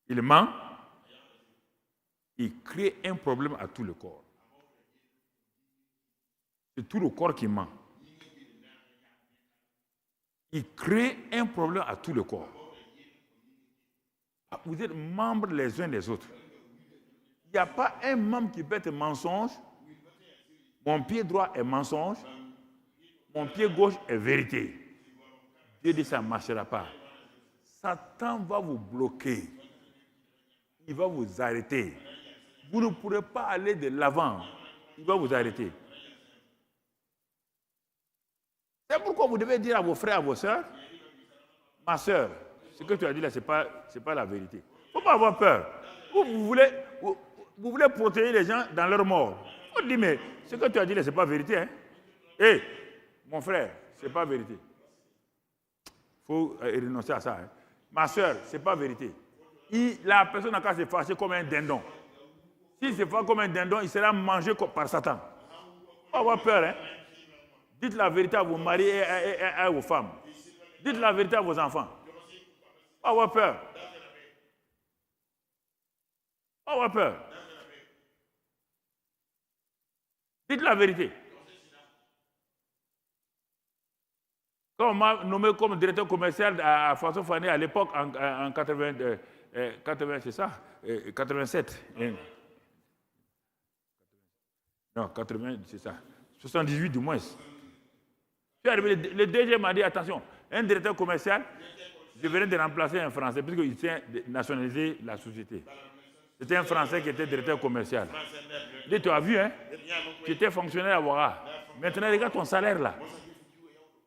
il ment, il crée un problème à tout le corps. C'est tout le corps qui ment. Il crée un problème à tout le corps. Vous êtes membres les uns des autres. Il n'y a pas un membre qui peut être mensonge. Mon pied droit est mensonge. Mon pied gauche est vérité. Dieu dit ça ne marchera pas. Satan va vous bloquer. Il va vous arrêter. Vous ne pourrez pas aller de l'avant. Il va vous arrêter. C'est pourquoi vous devez dire à vos frères, à vos sœurs, ma sœur, ce que tu as dit là, ce n'est pas la vérité. Il ne faut pas avoir peur. Vous voulez protéger les gens dans leur mort. On dit, mais ce que tu as dit là, ce n'est pas vérité. Hein? Hé, mon frère, ce n'est pas vérité. Il faut renoncer à ça. Hein? Ma sœur, ce n'est pas vérité. La personne n'a qu'à se fâcher comme un dindon. S'il se fâche comme un dindon, il sera mangé par Satan. Il ne faut pas avoir peur. Hein? Dites la vérité à vos maris et à vos femmes. Dites la vérité à vos enfants. Pas avoir peur. Pas avoir peur. Dites la vérité. Quand on m'a nommé comme directeur commercial à François Fanny à l'époque, en 80, c'est ça 87. Non, 80, c'est ça. 78 du moins. Le DG m'a dit, attention, un directeur commercial, je venais de remplacer un Français, puisqu'il tient nationaliser la société. C'était un Français qui était directeur commercial. Il dit, tu as vu, hein? Tu étais fonctionnaire à Ouaga. Maintenant, regarde ton salaire là.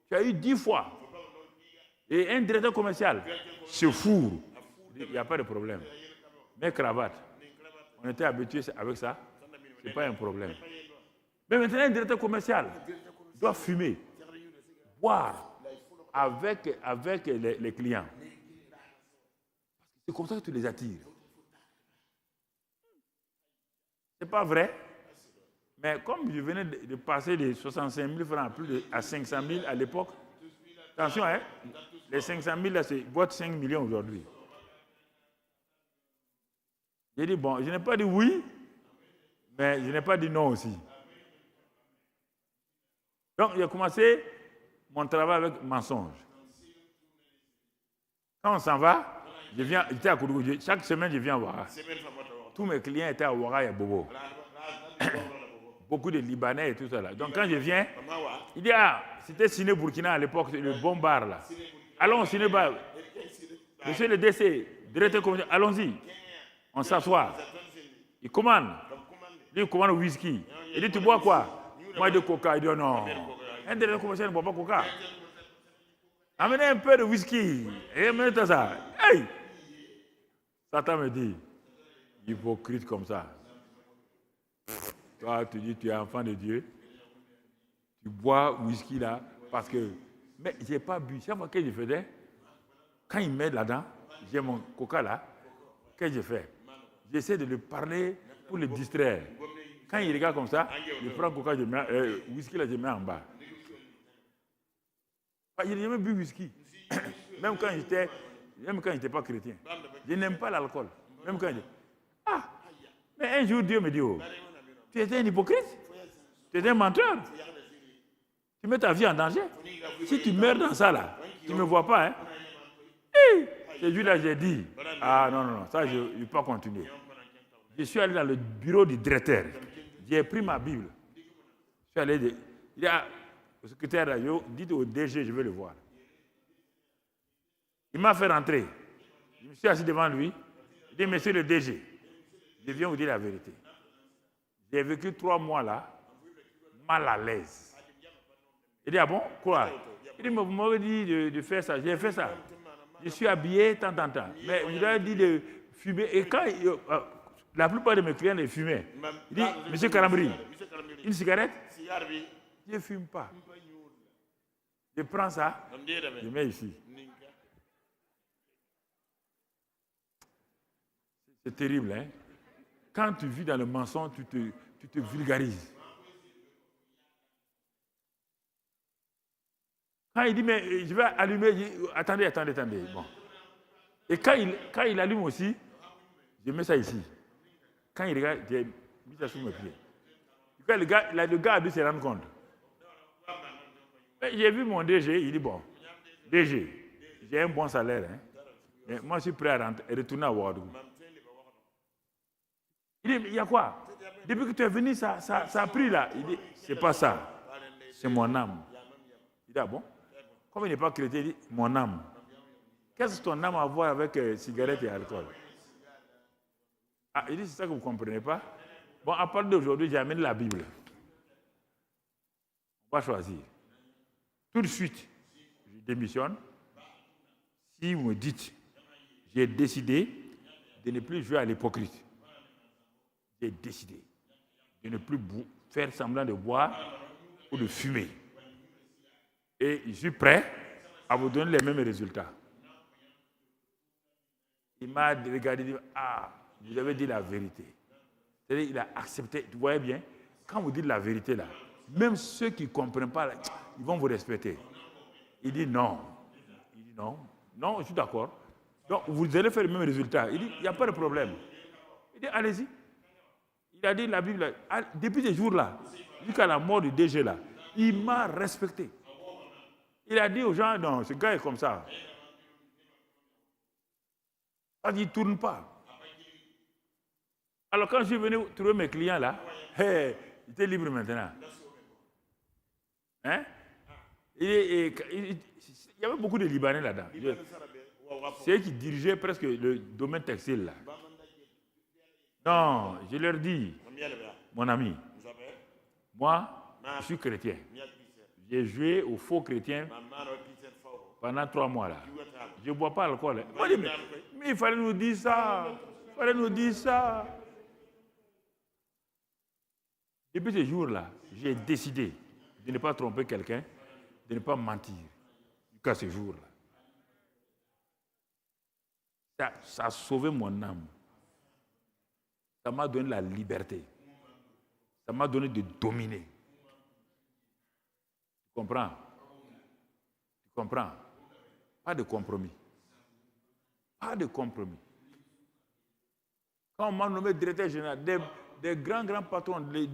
Tu as eu 10 fois. Et un directeur commercial se fourre. Il n'y a pas de problème. Mais cravate. On était habitués avec ça. Ce n'est pas un problème. Mais maintenant, un directeur commercial doit fumer, boire avec les clients. C'est comme ça que tu les attires. Ce n'est pas vrai. Mais comme je venais de passer de 65 000 francs à 500 000 à l'époque, attention, hein, les 500 000, là, c'est votre 5 millions aujourd'hui. J'ai dit, bon, je n'ai pas dit oui, mais je n'ai pas dit non aussi. Donc, j'ai commencé mon travail avec mensonge. Quand on s'en va, j'étais à Koudougou. Chaque semaine, je viens à Ouaga. Tous mes clients étaient à Ouaga et à Bobo. Beaucoup de Libanais et tout ça là. Donc, quand je viens, il dit, ah, c'était Ciné Burkina à l'époque, le bon bar là. Allons au Ciné Bar. Monsieur le DC, directeur commercial, allons-y. On s'assoit. Il commande. Lui, il commande whisky. Il dit, tu bois quoi? Moi, de coca. Il dit, oh, non. Un directeur commercial ne boit pas coca. Amenez un peu de whisky. Et amenez ça. Hey! Satan me dit, hypocrite comme ça. Toi, tu dis, tu es enfant de Dieu. Tu bois whisky là, parce que... Mais je n'ai pas bu. Chaque fois que je faisais, quand il met là-dedans, j'ai mon coca là, qu'est-ce que je fais? J'essaie de lui parler pour le distraire. Quand il regarde comme ça, il prend coca, whisky, là, je mets en bas. Je n'ai jamais bu whisky. Même quand je n'étais pas chrétien. Je n'aime pas l'alcool. Même quand mais un jour, Dieu me dit, oh, tu étais un hypocrite. Tu étais un menteur. Tu mets ta vie en danger. Si tu meurs dans ça, là, tu ne me vois pas. Hein? Ce jour-là, j'ai dit, non, ça, je ne vais pas continuer. Je suis allé dans le bureau du directeur. J'ai pris ma Bible. Je suis allé, il y a le secrétaire, dites au DG, je veux le voir. Il m'a fait rentrer. Je me suis assis devant lui. Il dit, monsieur le DG, je viens vous dire la vérité. J'ai vécu 3 mois là, mal à l'aise. Il dit, ah bon, quoi? Il dit, vous m'avez dit de faire ça. J'ai fait ça. Je suis habillé tant. Mais vous avez dit de fumer. Et quand la plupart de mes clients les fumaient, il dit, monsieur Kalambri, une cigarette? Je ne fume pas. Je prends ça, je mets ici. C'est terrible, hein? Quand tu vis dans le mensonge, tu te vulgarises. Quand il dit, mais je vais allumer, attendez. Bon. Et quand il allume aussi, je mets ça ici. Quand il regarde, j'ai mis ça sur mes pieds. Quand le gars a dû se rendre compte. J'ai vu mon DG, il dit, bon, DG, j'ai un bon salaire. Hein? Mais moi, je suis prêt à retourner à Ouagadougou. Il dit, il y a quoi? Depuis que tu es venu, ça a pris là. Il dit, c'est pas ça. C'est mon âme. Il dit, ah bon? Comme il n'est pas chrétien, il dit, mon âme. Qu'est-ce que ton âme a à voir avec cigarette et alcool? Il dit, c'est ça que vous ne comprenez pas? Bon, à partir d'aujourd'hui, j'amène la Bible. On va choisir. Tout de suite, je démissionne. Si vous me dites, j'ai décidé de ne plus jouer à l'hypocrite. J'ai décidé de ne plus faire semblant de boire ou de fumer. Et je suis prêt à vous donner les mêmes résultats. Il m'a regardé et dit, vous avez dit la vérité. C'est-à-dire, il a accepté. Vous voyez bien, quand vous dites la vérité là, même ceux qui ne comprennent pas, là, ils vont vous respecter. Il dit non. Il dit non. Non, je suis d'accord. Donc, vous allez faire le même résultat. Il dit, il n'y a pas de problème. Il dit, allez-y. Il a dit la Bible, depuis ce jour-là, jusqu'à la mort du DG là, il m'a respecté. Il a dit aux gens, non, ce gars est comme ça. Il ne tourne pas. Alors quand je suis venu trouver mes clients là, il était libre maintenant. Hein? Il y avait beaucoup de Libanais là-dedans. C'est eux qui dirigeaient presque le domaine textile là. Non, je leur dis, mon ami, moi, je suis chrétien. J'ai joué au faux chrétien pendant 3 mois là. Je ne bois pas l'alcool. Mais il fallait nous dire ça. Depuis ce jour-là, j'ai décidé de ne pas tromper quelqu'un, de ne pas mentir. Jusqu'à ce jour-là. Ça a sauvé mon âme. Ça m'a donné la liberté. Ça m'a donné de dominer. Tu comprends? Pas de compromis. Quand on m'a nommé directeur général, des grands patrons du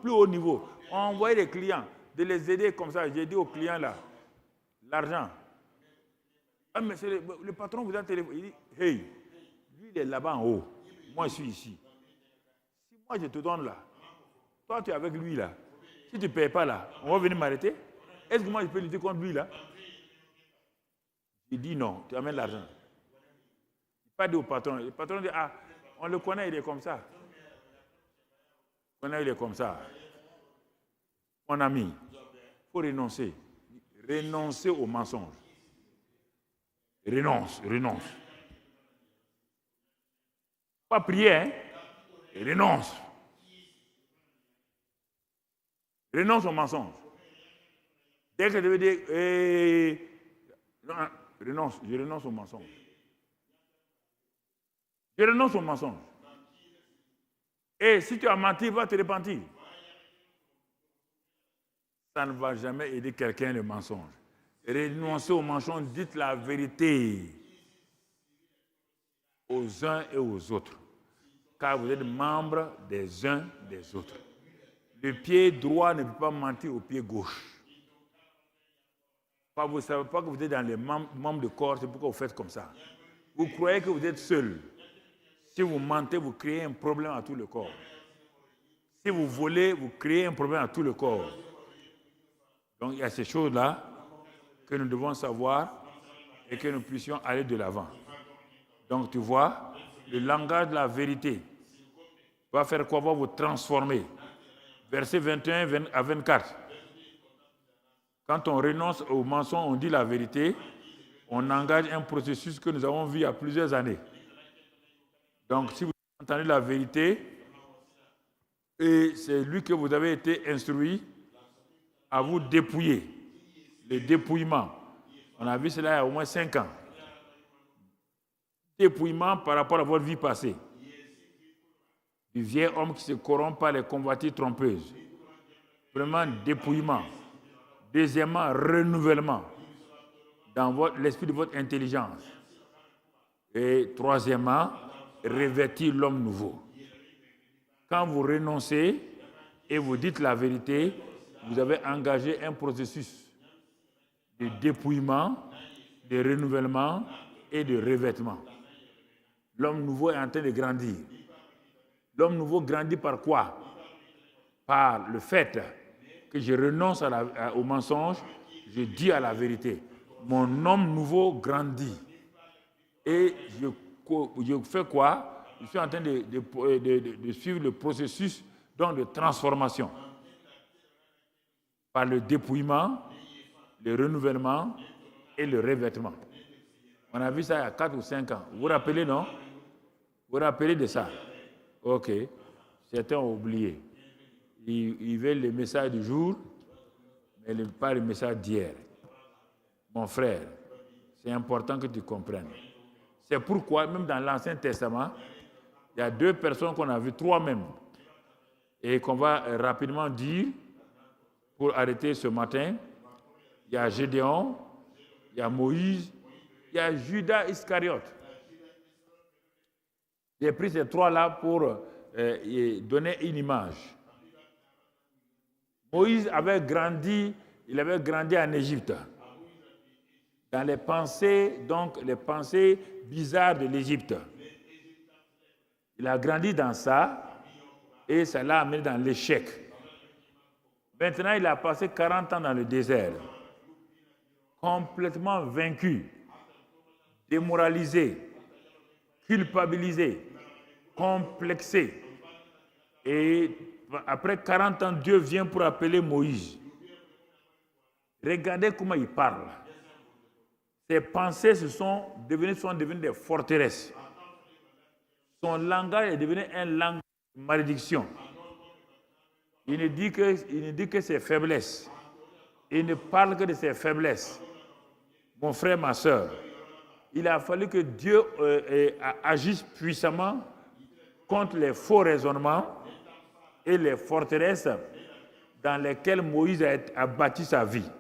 plus haut niveau ont envoyé des clients, de les aider comme ça. J'ai dit aux clients là, l'argent. Mais c'est le patron vous a téléphoné. Il dit, hey, lui il est là-bas en haut. Moi je suis ici. Si moi je te donne là, toi tu es avec lui là. Si tu ne payes pas là, on va venir m'arrêter. Est-ce que moi je peux lutter contre lui là? Il dit non, tu amènes l'argent. Il pas dit au patron. Le patron dit, on le connaît, il est comme ça. Il est comme ça. Mon ami, il faut renoncer. Renoncer au mensonge. Renonce. Pas prier, hein? Renonce. Renonce au mensonge. Dès que tu veux dire, non, je renonce au mensonge. Je renonce au mensonge. Et si tu as menti, va te repentir. Ça ne va jamais aider quelqu'un le mensonge. Renoncez au mensonge, dites la vérité aux uns et aux autres, car vous êtes membres des uns des autres. Le pied droit ne peut pas mentir au pied gauche. Vous ne savez pas que vous êtes dans les membres du corps, c'est pourquoi vous faites comme ça. Vous croyez que vous êtes seul. Si vous mentez, vous créez un problème à tout le corps. Si vous volez, vous créez un problème à tout le corps. Donc il y a ces choses-là que nous devons savoir et que nous puissions aller de l'avant. Donc tu vois, le langage de la vérité va faire quoi? Va vous transformer. Versets 21 à 24. Quand on renonce au mensonge, on dit la vérité, on engage un processus que nous avons vu il y a plusieurs années. Donc si vous entendez la vérité, et c'est lui que vous avez été instruit à vous dépouiller. Le dépouillement. On a vu cela il y a au moins 5 ans. Dépouillement par rapport à votre vie passée. Du vieil homme qui se corrompt par les convoitises trompeuses. Vraiment, dépouillement. Deuxièmement, renouvellement dans l'esprit de votre intelligence. Et troisièmement, revêtir l'homme nouveau. Quand vous renoncez et vous dites la vérité, vous avez engagé un processus de dépouillement, de renouvellement et de revêtement. L'homme nouveau est en train de grandir. L'homme nouveau grandit par quoi? Par le fait que je renonce au mensonge, je dis à la vérité. Mon homme nouveau grandit. Et je fais quoi? Je suis en train de suivre le processus donc, de transformation. Par le dépouillement, le renouvellement et le revêtement. On a vu ça il y a 4 ou 5 ans. Vous vous rappelez, non? Vous vous rappelez de ça? Ok. Certains ont oublié. Ils veulent le message du jour, mais pas le message d'hier. Mon frère, c'est important que tu comprennes. C'est pourquoi, même dans l'Ancien Testament, il y a 2 personnes qu'on a vues, 3 même, et qu'on va rapidement dire pour arrêter ce matin. Il y a Gédéon, il y a Moïse, il y a Judas Iscariote. J'ai pris ces 3-là pour donner une image. Moïse avait grandi en Égypte. Dans les pensées bizarres de l'Égypte. Il a grandi dans ça et ça l'a amené dans l'échec. Maintenant, il a passé 40 ans dans le désert. Complètement vaincu, démoralisé, culpabilisé, complexé. Et après 40 ans, Dieu vient pour appeler Moïse. Regardez comment il parle. Ses pensées sont devenues des forteresses. Son langage est devenu un langage de malédiction. Il ne dit que ses faiblesses. Il ne parle que de ses faiblesses. Mon frère, ma soeur, il a fallu que Dieu agisse puissamment contre les faux raisonnements et les forteresses dans lesquelles Moïse a bâti sa vie.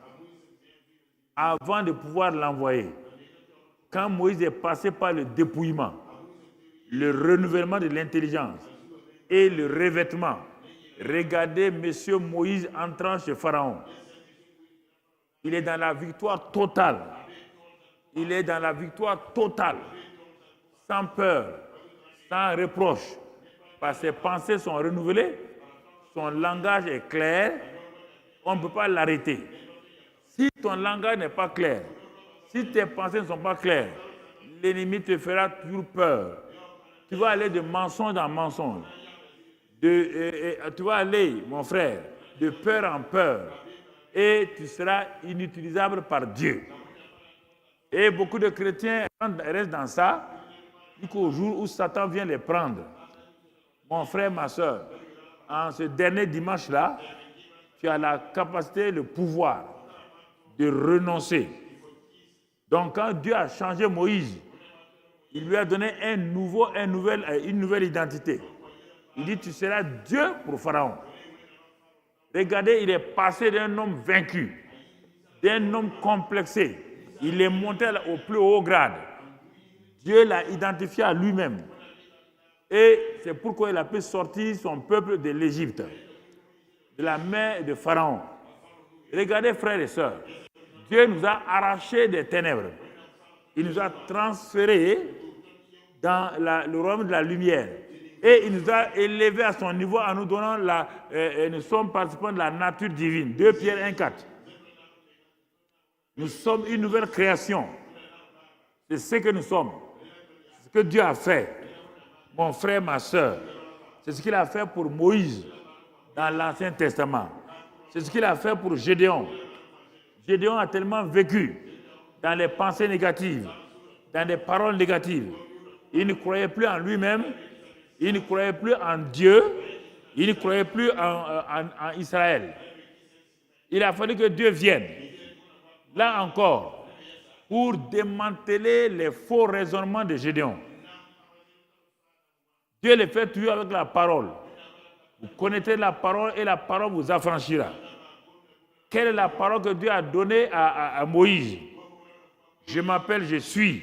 Avant de pouvoir l'envoyer, quand Moïse est passé par le dépouillement, le renouvellement de l'intelligence et le revêtement, regardez M. Moïse entrant chez Pharaon. Il est dans la victoire totale. Il est dans la victoire totale, sans peur, sans reproche, parce que ses pensées sont renouvelées, son langage est clair, on ne peut pas l'arrêter. Si ton langage n'est pas clair, si tes pensées ne sont pas claires, l'ennemi te fera toujours peur. Tu vas aller de mensonge en mensonge. Tu vas aller, mon frère, de peur en peur. Et tu seras inutilisable par Dieu. Et beaucoup de chrétiens restent dans ça jusqu'au jour où Satan vient les prendre. Mon frère, ma soeur, en ce dernier dimanche-là, tu as la capacité, le pouvoir de renoncer. Donc quand Dieu a changé Moïse, il lui a donné une nouvelle identité. Il dit, tu seras Dieu pour Pharaon. Regardez, il est passé d'un homme vaincu, d'un homme complexé. Il est monté au plus haut grade. Dieu l'a identifié à lui-même. Et c'est pourquoi il a pu sortir son peuple de l'Égypte, de la main de Pharaon. Regardez, frères et sœurs, Dieu nous a arrachés des ténèbres. Il nous a transférés dans le royaume de la lumière. Et il nous a élevés à son niveau en nous donnant nous sommes participants de la nature divine. 2 Pierre 1,4. Nous sommes une nouvelle création. C'est ce que nous sommes. C'est ce que Dieu a fait. Mon frère, ma soeur. C'est ce qu'il a fait pour Moïse dans l'Ancien Testament. C'est ce qu'il a fait pour Gédéon. Gédéon a tellement vécu dans les pensées négatives, dans des paroles négatives. Il ne croyait plus en lui-même, il ne croyait plus en Dieu, il ne croyait plus en Israël. Il a fallu que Dieu vienne, là encore, pour démanteler les faux raisonnements de Gédéon. Dieu le fait toujours avec la parole. Vous connaissez la parole et la parole vous affranchira. Quelle est la parole que Dieu a donnée à Moïse? Je m'appelle, je suis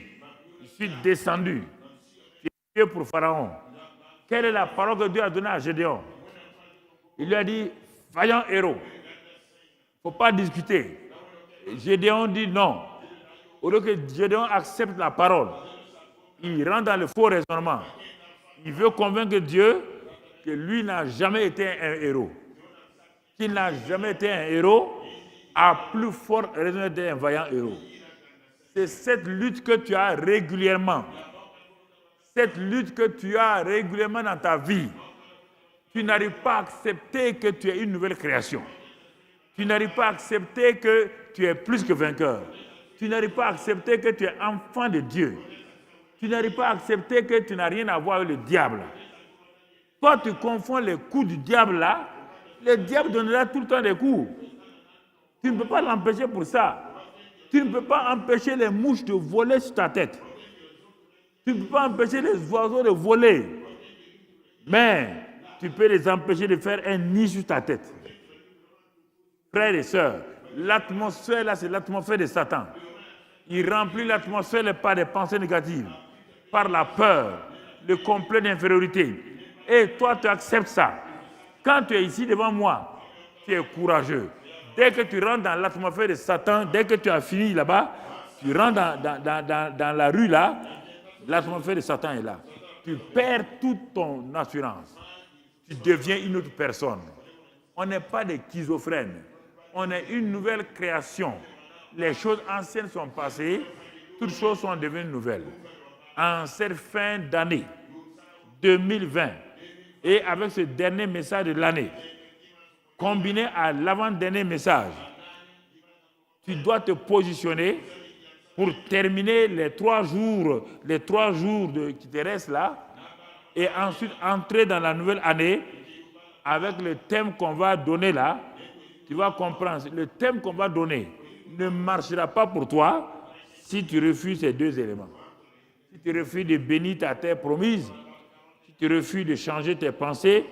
descendu. Je suis Dieu pour Pharaon. Quelle est la parole que Dieu a donnée à Gédéon? Il lui a dit, vaillant héros. Il ne faut pas discuter. Gédéon dit non. Au lieu que Gédéon accepte la parole, il rentre dans le faux raisonnement. Il veut convaincre Dieu que lui n'a jamais été un héros. Qu'il n'a jamais été un héros, a plus fort raison d'être un vaillant héros. C'est cette lutte que tu as régulièrement. Cette lutte que tu as régulièrement dans ta vie. Tu n'arrives pas à accepter que tu es une nouvelle création. Tu n'arrives pas à accepter que tu es plus que vainqueur. Tu n'arrives pas à accepter que tu es enfant de Dieu. Tu n'arrives pas à accepter que tu n'as rien à voir avec le diable. Toi, tu confonds les coups du diable là. Le diable donnera tout le temps des coups. Tu ne peux pas l'empêcher pour ça. Tu ne peux pas empêcher les mouches de voler sur ta tête. Tu ne peux pas empêcher les oiseaux de voler. Mais tu peux les empêcher de faire un nid sur ta tête. Frères et sœurs, l'atmosphère là, c'est l'atmosphère de Satan. Il remplit l'atmosphère par des pensées négatives, par la peur, le complet d'infériorité. Et toi, tu acceptes ça. Quand tu es ici devant moi, tu es courageux. Dès que tu rentres dans l'atmosphère de Satan, dès que tu as fini là-bas, tu rentres dans la rue là, l'atmosphère de Satan est là. Tu perds toute ton assurance. Tu deviens une autre personne. On n'est pas des schizophrènes. On est une nouvelle création. Les choses anciennes sont passées, toutes choses sont devenues nouvelles. En cette fin d'année 2020, et avec ce dernier message de l'année, combiné à l'avant-dernier message, tu dois te positionner pour terminer les 3 jours qui te restent là, et ensuite entrer dans la nouvelle année avec le thème qu'on va donner là. Tu vas comprendre, le thème qu'on va donner ne marchera pas pour toi si tu refuses ces 2 éléments. Si tu refuses de bénir ta terre promise, si tu refuses de changer tes pensées,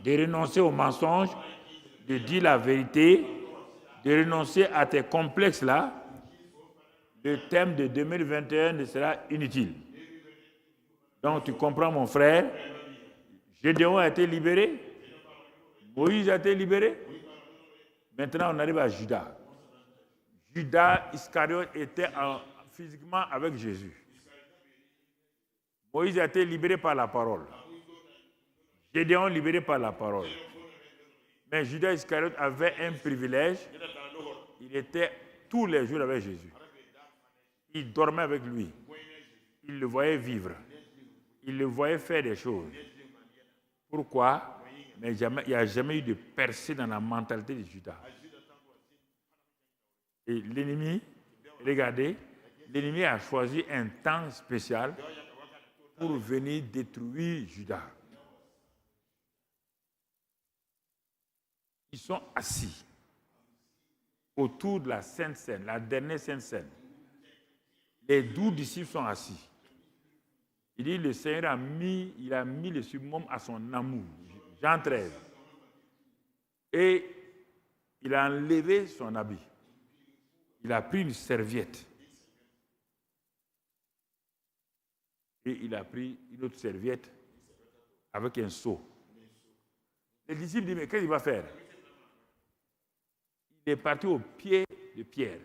de renoncer aux mensonges, de dire la vérité, de renoncer à tes complexes là, le thème de 2021 ne sera inutile. Donc tu comprends mon frère, Gédéon a été libéré, Moïse a été libéré. Maintenant on arrive à Judas. Judas Iscariote était physiquement avec Jésus. Moïse a été libéré par la parole. Gédéon libéré par la parole. Mais Judas Iscariote avait un privilège. Il était tous les jours avec Jésus. Il dormait avec lui. Il le voyait vivre. Il le voyait faire des choses. Pourquoi? Mais il n'y a jamais eu de percée dans la mentalité de Judas. Et l'ennemi, regardez, l'ennemi a choisi un temps spécial pour venir détruire Judas. Ils sont assis autour de la Sainte Seine, la dernière Sainte Seine. Les 12 disciples sont assis. Il dit, le Seigneur a mis le summum à son amour. Jean 13. Et il a enlevé son habit. Il a pris une serviette. Et il a pris une autre serviette avec un seau. Les disciples disent, mais qu'est-ce qu'il va faire? Il est parti au pied de Pierre.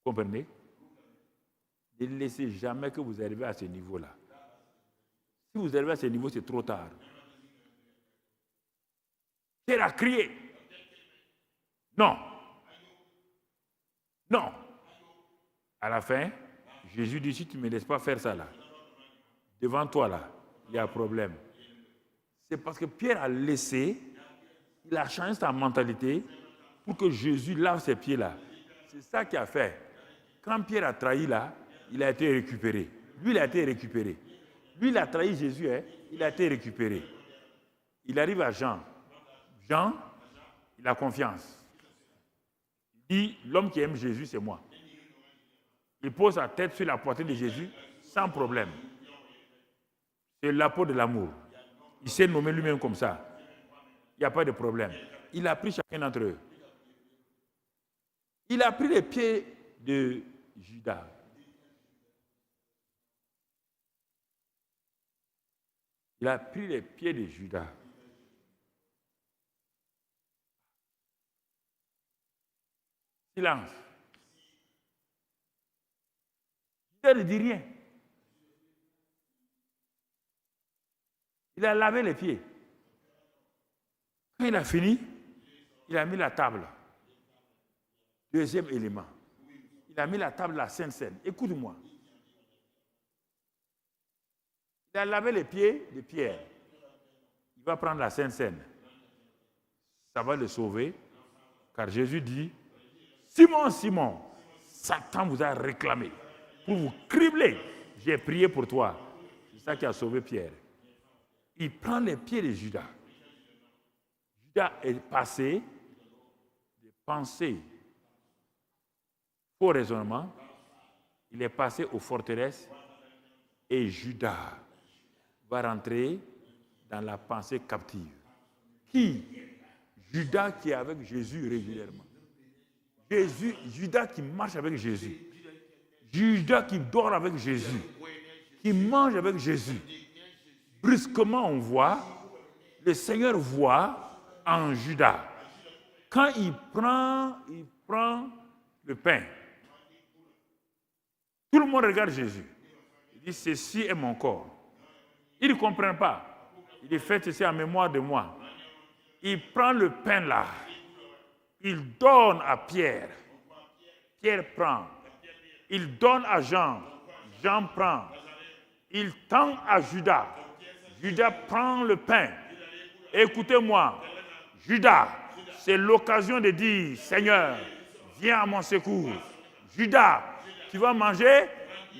Vous comprenez? Ne laissez jamais que vous arrivez à ce niveau-là. Si vous arrivez à ce niveau, c'est trop tard. Pierre a crié. Non. Non. À la fin, Jésus dit, si tu ne me laisses pas faire ça là, devant toi là, il y a un problème. C'est parce que Pierre a laissé, il a changé sa mentalité pour que Jésus lave ses pieds là. C'est ça qu'il a fait. Quand Pierre a trahi là, il a été récupéré. Lui, il a été récupéré. Lui, il a trahi Jésus, hein, il a été récupéré. Il arrive à Jean. Jean, il a confiance. Il dit, l'homme qui aime Jésus, c'est moi. Il pose sa tête sur la poitrine de Jésus sans problème. C'est l'apôtre de l'amour. Il s'est nommé lui-même comme ça. Il n'y a pas de problème. Il a pris chacun d'entre eux. Il a pris les pieds de Judas. Il a pris les pieds de Judas. Silence. Judas ne dit rien. Il a lavé les pieds. Quand il a fini, il a mis la table. Deuxième élément. Il a mis la table de la Sainte Seine. Écoute-moi. Il a lavé les pieds de Pierre. Il va prendre la Sainte Seine. Ça va le sauver. Car Jésus dit, Simon, Simon, Satan vous a réclamé pour vous cribler. J'ai prié pour toi. C'est ça qui a sauvé Pierre. Il prend les pieds de Judas. Judas est passé de pensées, faux raisonnement. Il est passé aux forteresses et Judas va rentrer dans la pensée captive. Qui? Judas qui est avec Jésus régulièrement. Judas qui marche avec Jésus. Judas qui dort avec Jésus. Qui mange avec Jésus. Brusquement, on voit, le Seigneur voit en Judas. Quand il prend le pain, tout le monde regarde Jésus. Il dit, ceci est mon corps. Il ne comprend pas. Il dit, faites ceci en mémoire de moi. Il prend le pain là. Il donne à Pierre. Pierre prend. Il donne à Jean. Jean prend. Il tend à Judas. Judas prend le pain. Écoutez-moi. Judas, c'est l'occasion de dire, Seigneur, viens à mon secours. Judas, tu vas manger,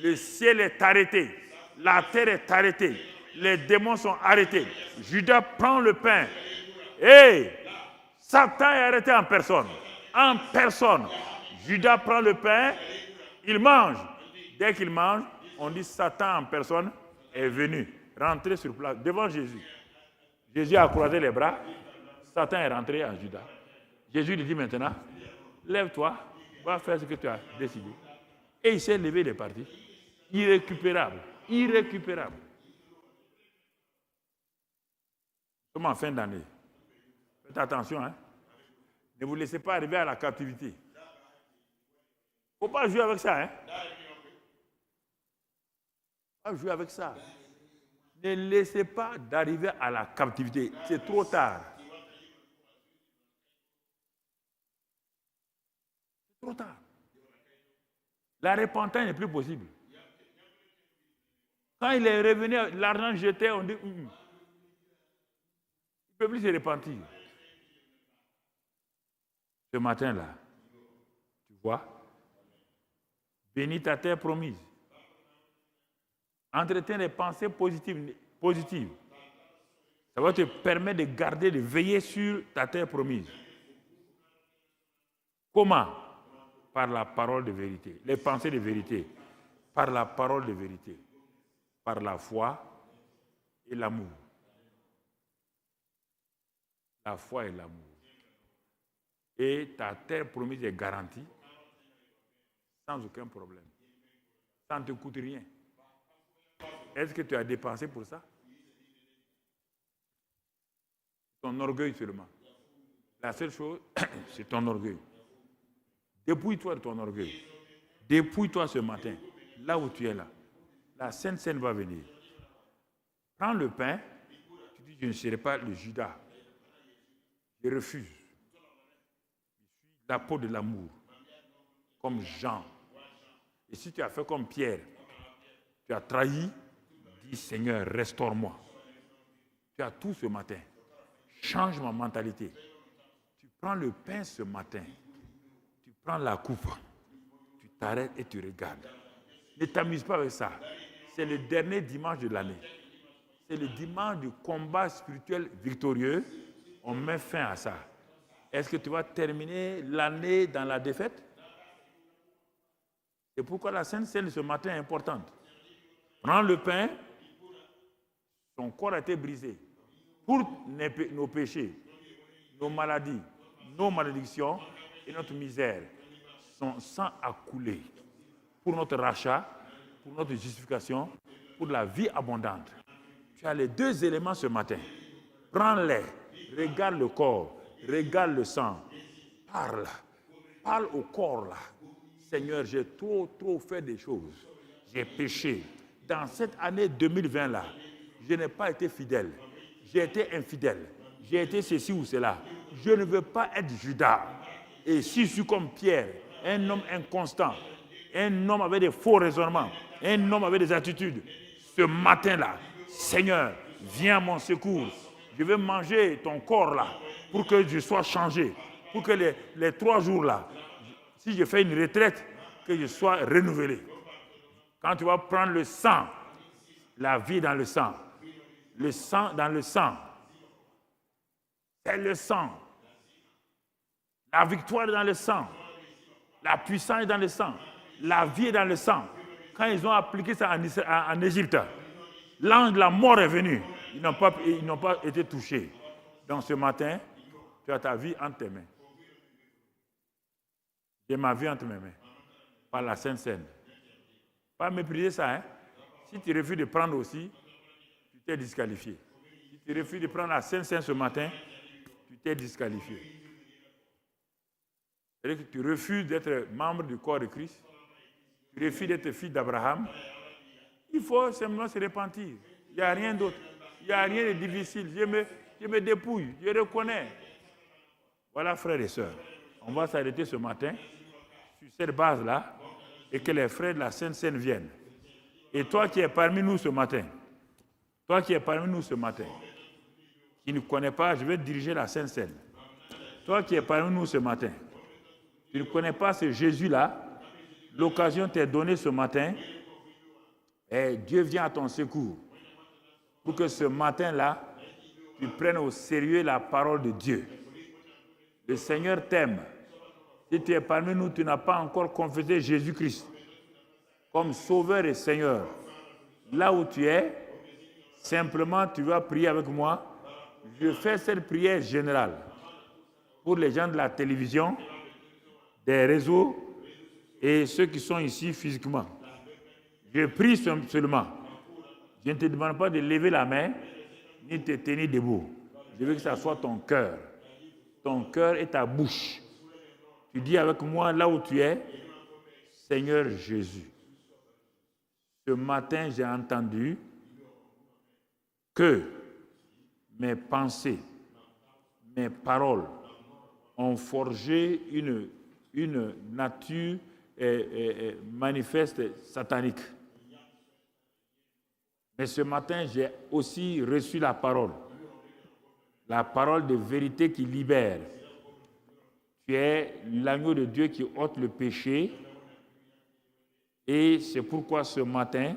le ciel est arrêté. La terre est arrêtée. Les démons sont arrêtés. Judas prend le pain. Et Satan est arrêté en personne. En personne. Judas prend le pain, il mange. Dès qu'il mange, on dit Satan en personne est venu, rentrer sur place, devant Jésus. Jésus a croisé les bras, Satan est rentré en Judas. Jésus lui dit maintenant, lève-toi, va faire ce que tu as décidé. Et il s'est levé, il est parti. Irrécupérable. Irrécupérable. Comme en fin d'année. Faites attention, hein. Ne vous laissez pas arriver à la captivité. Il ne faut pas jouer avec ça, hein. Pas jouer avec ça. Ne laissez pas d'arriver à la captivité. C'est trop tard. C'est trop tard. La repentance n'est plus possible. Quand il est revenu, l'argent jeté, on dit, il ne peut plus se repentir. Ce matin-là, tu vois, bénis ta terre promise. Entretiens des pensées positives. Ça va te permettre de garder, de veiller sur ta terre promise. Comment? Par la parole de vérité, les pensées de vérité. par la parole de vérité, par la foi et l'amour. La foi et l'amour. Et ta terre promise est garantie sans aucun problème. Ça ne te coûte rien. Est-ce que tu as dépensé pour ça? Ton orgueil seulement. La seule chose, c'est ton orgueil. Dépouille-toi de ton orgueil. Dépouille-toi ce matin, là où tu es là. La Sainte Seine va venir. Prends le pain, tu dis, je ne serai pas le Judas. Je refuse. Je suis la peau de l'amour, comme Jean. Et si tu as fait comme Pierre, tu as trahi, dis Seigneur, restaure-moi. Tu as tout ce matin. Change ma mentalité. Tu prends le pain ce matin. Tu prends la coupe. Tu t'arrêtes et tu regardes. Ne t'amuse pas avec ça. C'est le dernier dimanche de l'année. C'est le dimanche du combat spirituel victorieux. On met fin à ça. Est-ce que tu vas terminer l'année dans la défaite? C'est pourquoi la Sainte Seine ce matin est importante. Prends le pain. Son corps a été brisé. Pour nos péchés, nos maladies, nos malédictions et notre misère. Son sang a coulé pour notre rachat, pour notre justification, pour la vie abondante. Tu as les deux éléments ce matin. Prends-les, regarde le corps, regarde le sang. Parle au corps là. Seigneur, j'ai trop fait des choses. J'ai péché. Dans cette année 2020 là, je n'ai pas été fidèle. J'ai été infidèle. J'ai été ceci ou cela. Je ne veux pas être Judas. Et si je suis comme Pierre, un homme inconstant, un homme avec des faux raisonnements, un homme avec des attitudes, ce matin-là, Seigneur, viens à mon secours. Je vais manger ton corps là pour que je sois changé. Pour que les 3 jours là, si je fais une retraite, que je sois renouvelé. Quand tu vas prendre le sang, la vie dans le sang dans le sang, c'est le sang. La victoire est dans le sang. La puissance est dans le sang. La vie est dans le sang. Quand ils ont appliqué ça en Égypte, l'ange de la mort est venu. Ils n'ont pas été touchés. Donc ce matin, tu as ta vie entre tes mains. J'ai ma vie entre mes mains. Par la Sainte Seine. Pas mépriser ça. Hein? Si tu refuses de prendre aussi, tu t'es disqualifié. Si tu refuses de prendre la Sainte Seine ce matin, tu t'es disqualifié. C'est-à-dire que tu refuses d'être membre du corps de Christ. Tu refuses d'être fils d'Abraham. Il faut simplement se repentir. Il n'y a rien d'autre. Il n'y a rien de difficile. Je me dépouille. Je reconnais. Voilà, frères et sœurs. On va s'arrêter ce matin sur cette base-là et que les frères de la Sainte Seine viennent. Et toi qui es parmi nous ce matin, qui ne connais pas, je vais te diriger la Sainte Seine. Toi qui es parmi nous ce matin, tu ne connais pas ce Jésus-là, l'occasion t'est donnée ce matin, et Dieu vient à ton secours pour que ce matin-là, tu prennes au sérieux la parole de Dieu. Le Seigneur t'aime. Si tu es parmi nous, tu n'as pas encore confessé Jésus-Christ comme Sauveur et Seigneur. Là où tu es, simplement tu vas prier avec moi. Je fais cette prière générale pour les gens de la télévision, des réseaux et ceux qui sont ici physiquement. Je prie seulement. Je ne te demande pas de lever la main ni de te tenir debout. Je veux que ça soit ton cœur et ta bouche. Tu dis avec moi là où tu es, Seigneur Jésus. Ce matin, j'ai entendu que mes pensées, mes paroles ont forgé une nature manifeste satanique. Mais ce matin, j'ai aussi reçu la parole de vérité qui libère. Tu es l'agneau de Dieu qui ôte le péché. Et c'est pourquoi ce matin,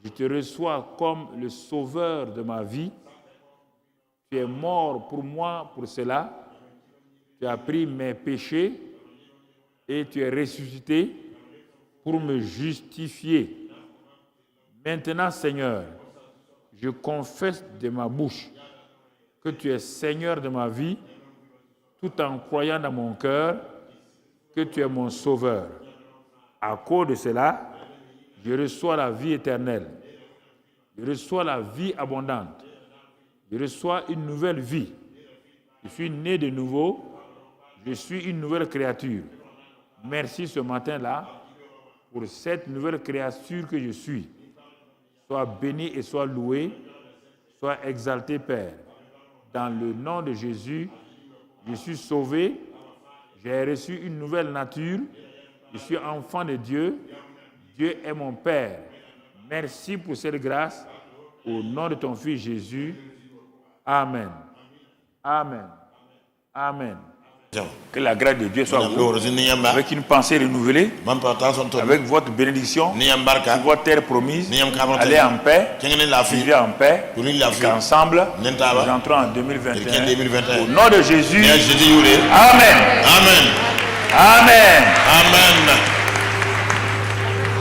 je te reçois comme le sauveur de ma vie. Tu es mort pour moi pour cela. Tu as pris mes péchés et tu es ressuscité pour me justifier. Maintenant, Seigneur, je confesse de ma bouche que tu es Seigneur de ma vie, tout en croyant dans mon cœur que tu es mon Sauveur. À cause de cela, je reçois la vie éternelle. Je reçois la vie abondante. Je reçois une nouvelle vie. Je suis né de nouveau. Je suis une nouvelle créature. Merci ce matin-là pour cette nouvelle créature que je suis. Sois béni et sois loué. Sois exalté, Père. Dans le nom de Jésus, je suis sauvé. J'ai reçu une nouvelle nature. Je suis enfant de Dieu. Dieu est mon Père. Merci pour cette grâce. Au nom de ton Fils Jésus. Amen. Amen. Amen. Que la grâce de Dieu soit vous, avec une pensée renouvelée, avec votre bénédiction, sur votre terre promise. Allez en paix, vivez en paix, et qu'ensemble, nous entrons en 2021. Au nom de Jésus. Amen. Amen. Amen.